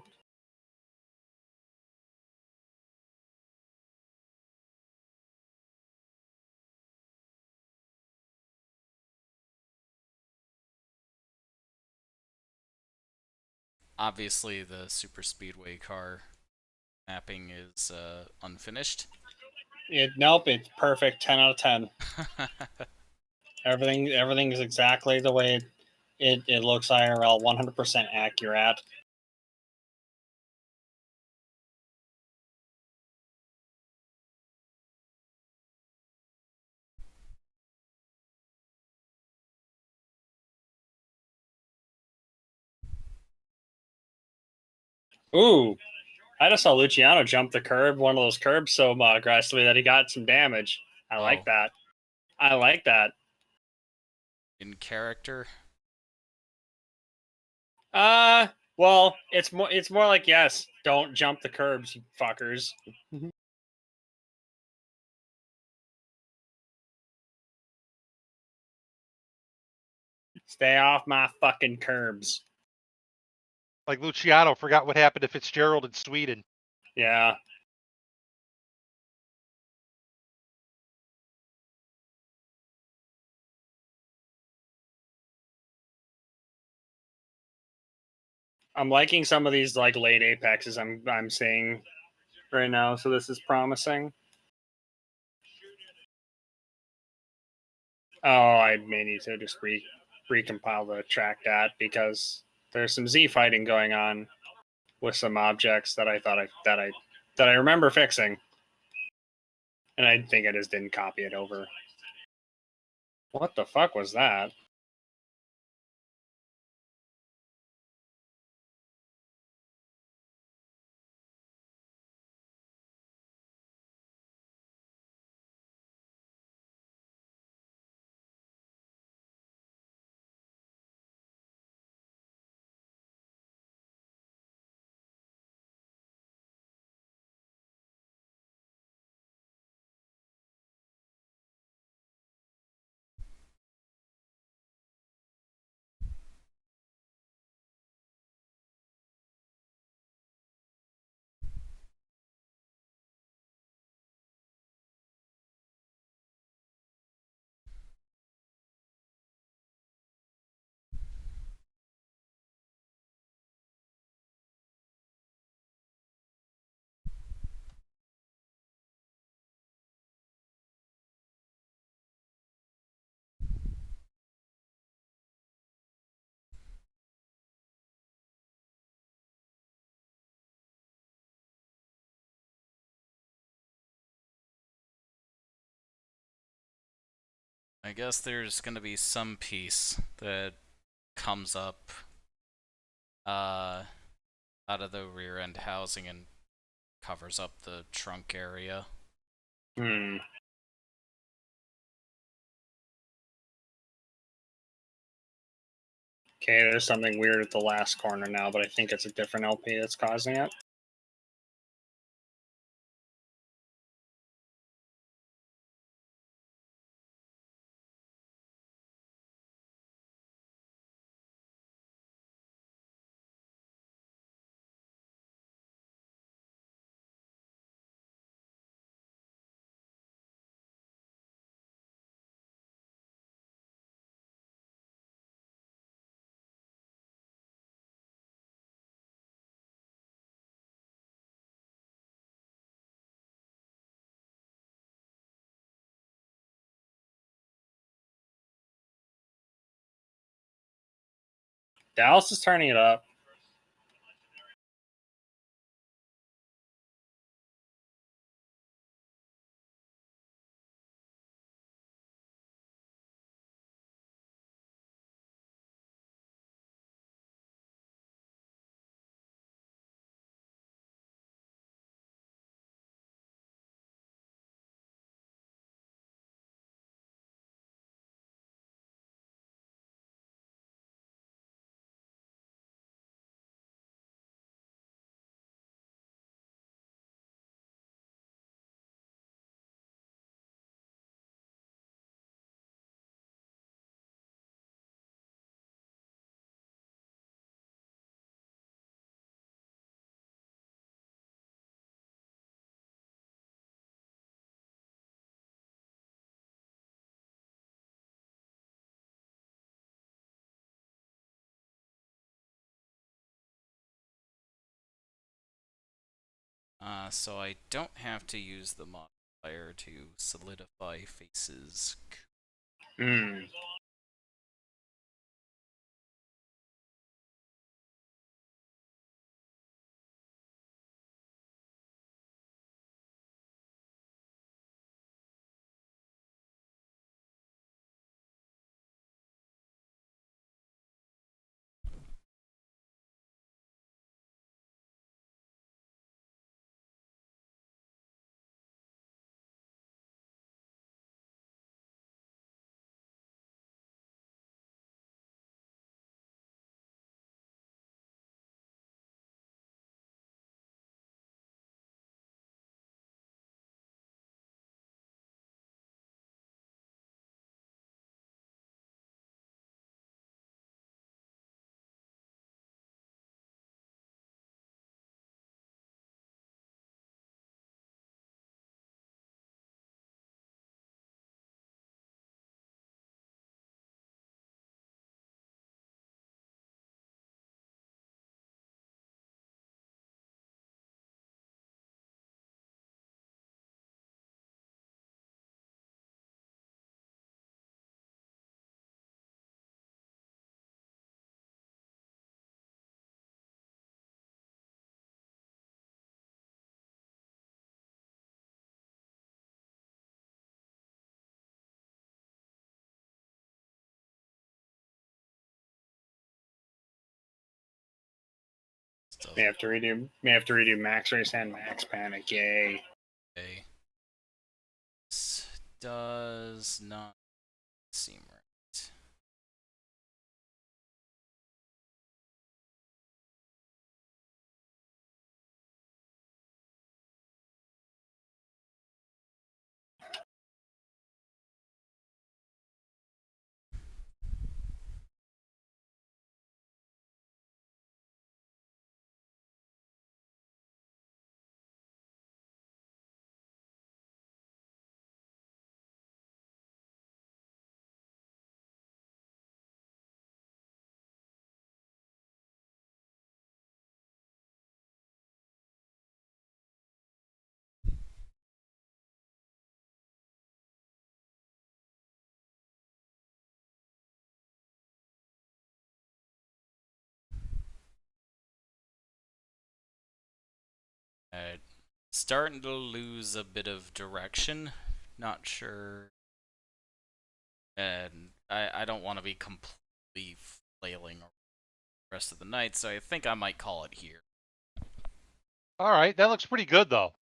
Obviously, the super speedway car mapping is unfinished. Nope, it's perfect. 10 out of 10. Everything is exactly the way it looks IRL. 100% accurate. Ooh, I just saw Luciano jump the curb, one of those curbs, so aggressively that he got some damage. I like that. I like that. In character. Well, it's more like, yes, don't jump the curbs, you fuckers. Stay off my fucking curbs. Like Luciano forgot what happened to Fitzgerald in Sweden. Yeah. I'm liking some of these like late apexes I'm seeing right now, so this is promising. Oh, I may need to just recompile the track dat because there's some Z fighting going on with some objects that I thought that I remember fixing, and I think I just didn't copy it over. What the fuck was that? I guess there's gonna be some piece that comes up out of the rear end housing and covers up the trunk area. Hmm. Okay, there's something weird at the last corner now, but I think it's a different LP that's causing it. Dallas is turning it up. So I don't have to use the modifier to solidify faces. Hmm. May have to redo Max Race and Max Panic. Yay. Okay. This does not seem right. Alright. Starting to lose a bit of direction. Not sure. And I don't want to be completely flailing the rest of the night, so I think I might call it here. All right, that looks pretty good though.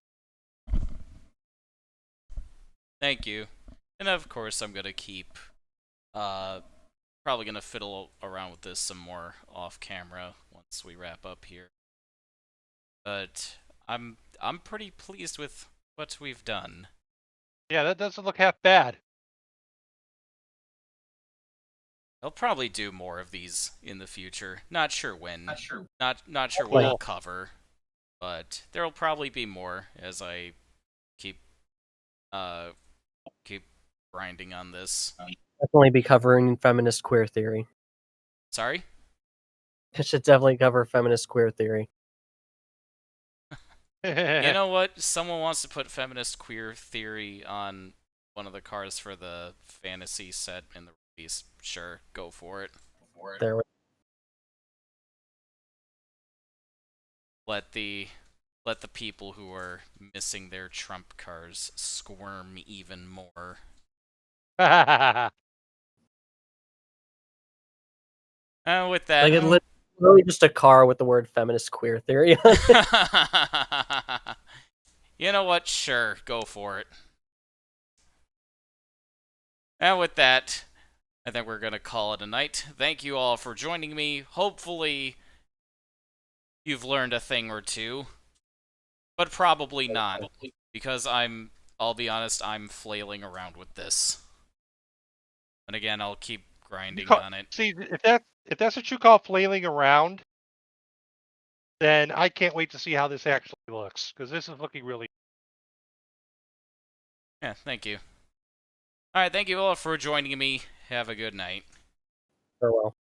Thank you. And of course, I'm gonna keep. Probably gonna fiddle around with this some more off camera once we wrap up here. But I'm pretty pleased with what we've done. Yeah, that doesn't look half bad. I'll probably do more of these in the future. Not sure when. Not sure what Well- I'll cover, but there'll probably be more as I keep keep grinding on this. Definitely be covering feminist queer theory. Sorry? It should definitely cover feminist queer theory. You know what? Someone wants to put feminist queer theory on one of the cars for the fantasy set in the release. Sure, go for it. There we Let the people who are missing their trump cars squirm even more. And with that, Like, it's literally just a car with the word feminist queer theory on it. you know what? Sure, go for it. And with that, I think we're going to call it a night. Thank you all for joining me. Hopefully, you've learned a thing or two. But probably not. Because I'll be honest, I'm flailing around with this. And again, I'll keep grinding on it. See, if that's what you call flailing around, then I can't wait to see how this actually looks, because this is looking really. Yeah, thank you. Alright, thank you all for joining me. Have a good night. Farewell.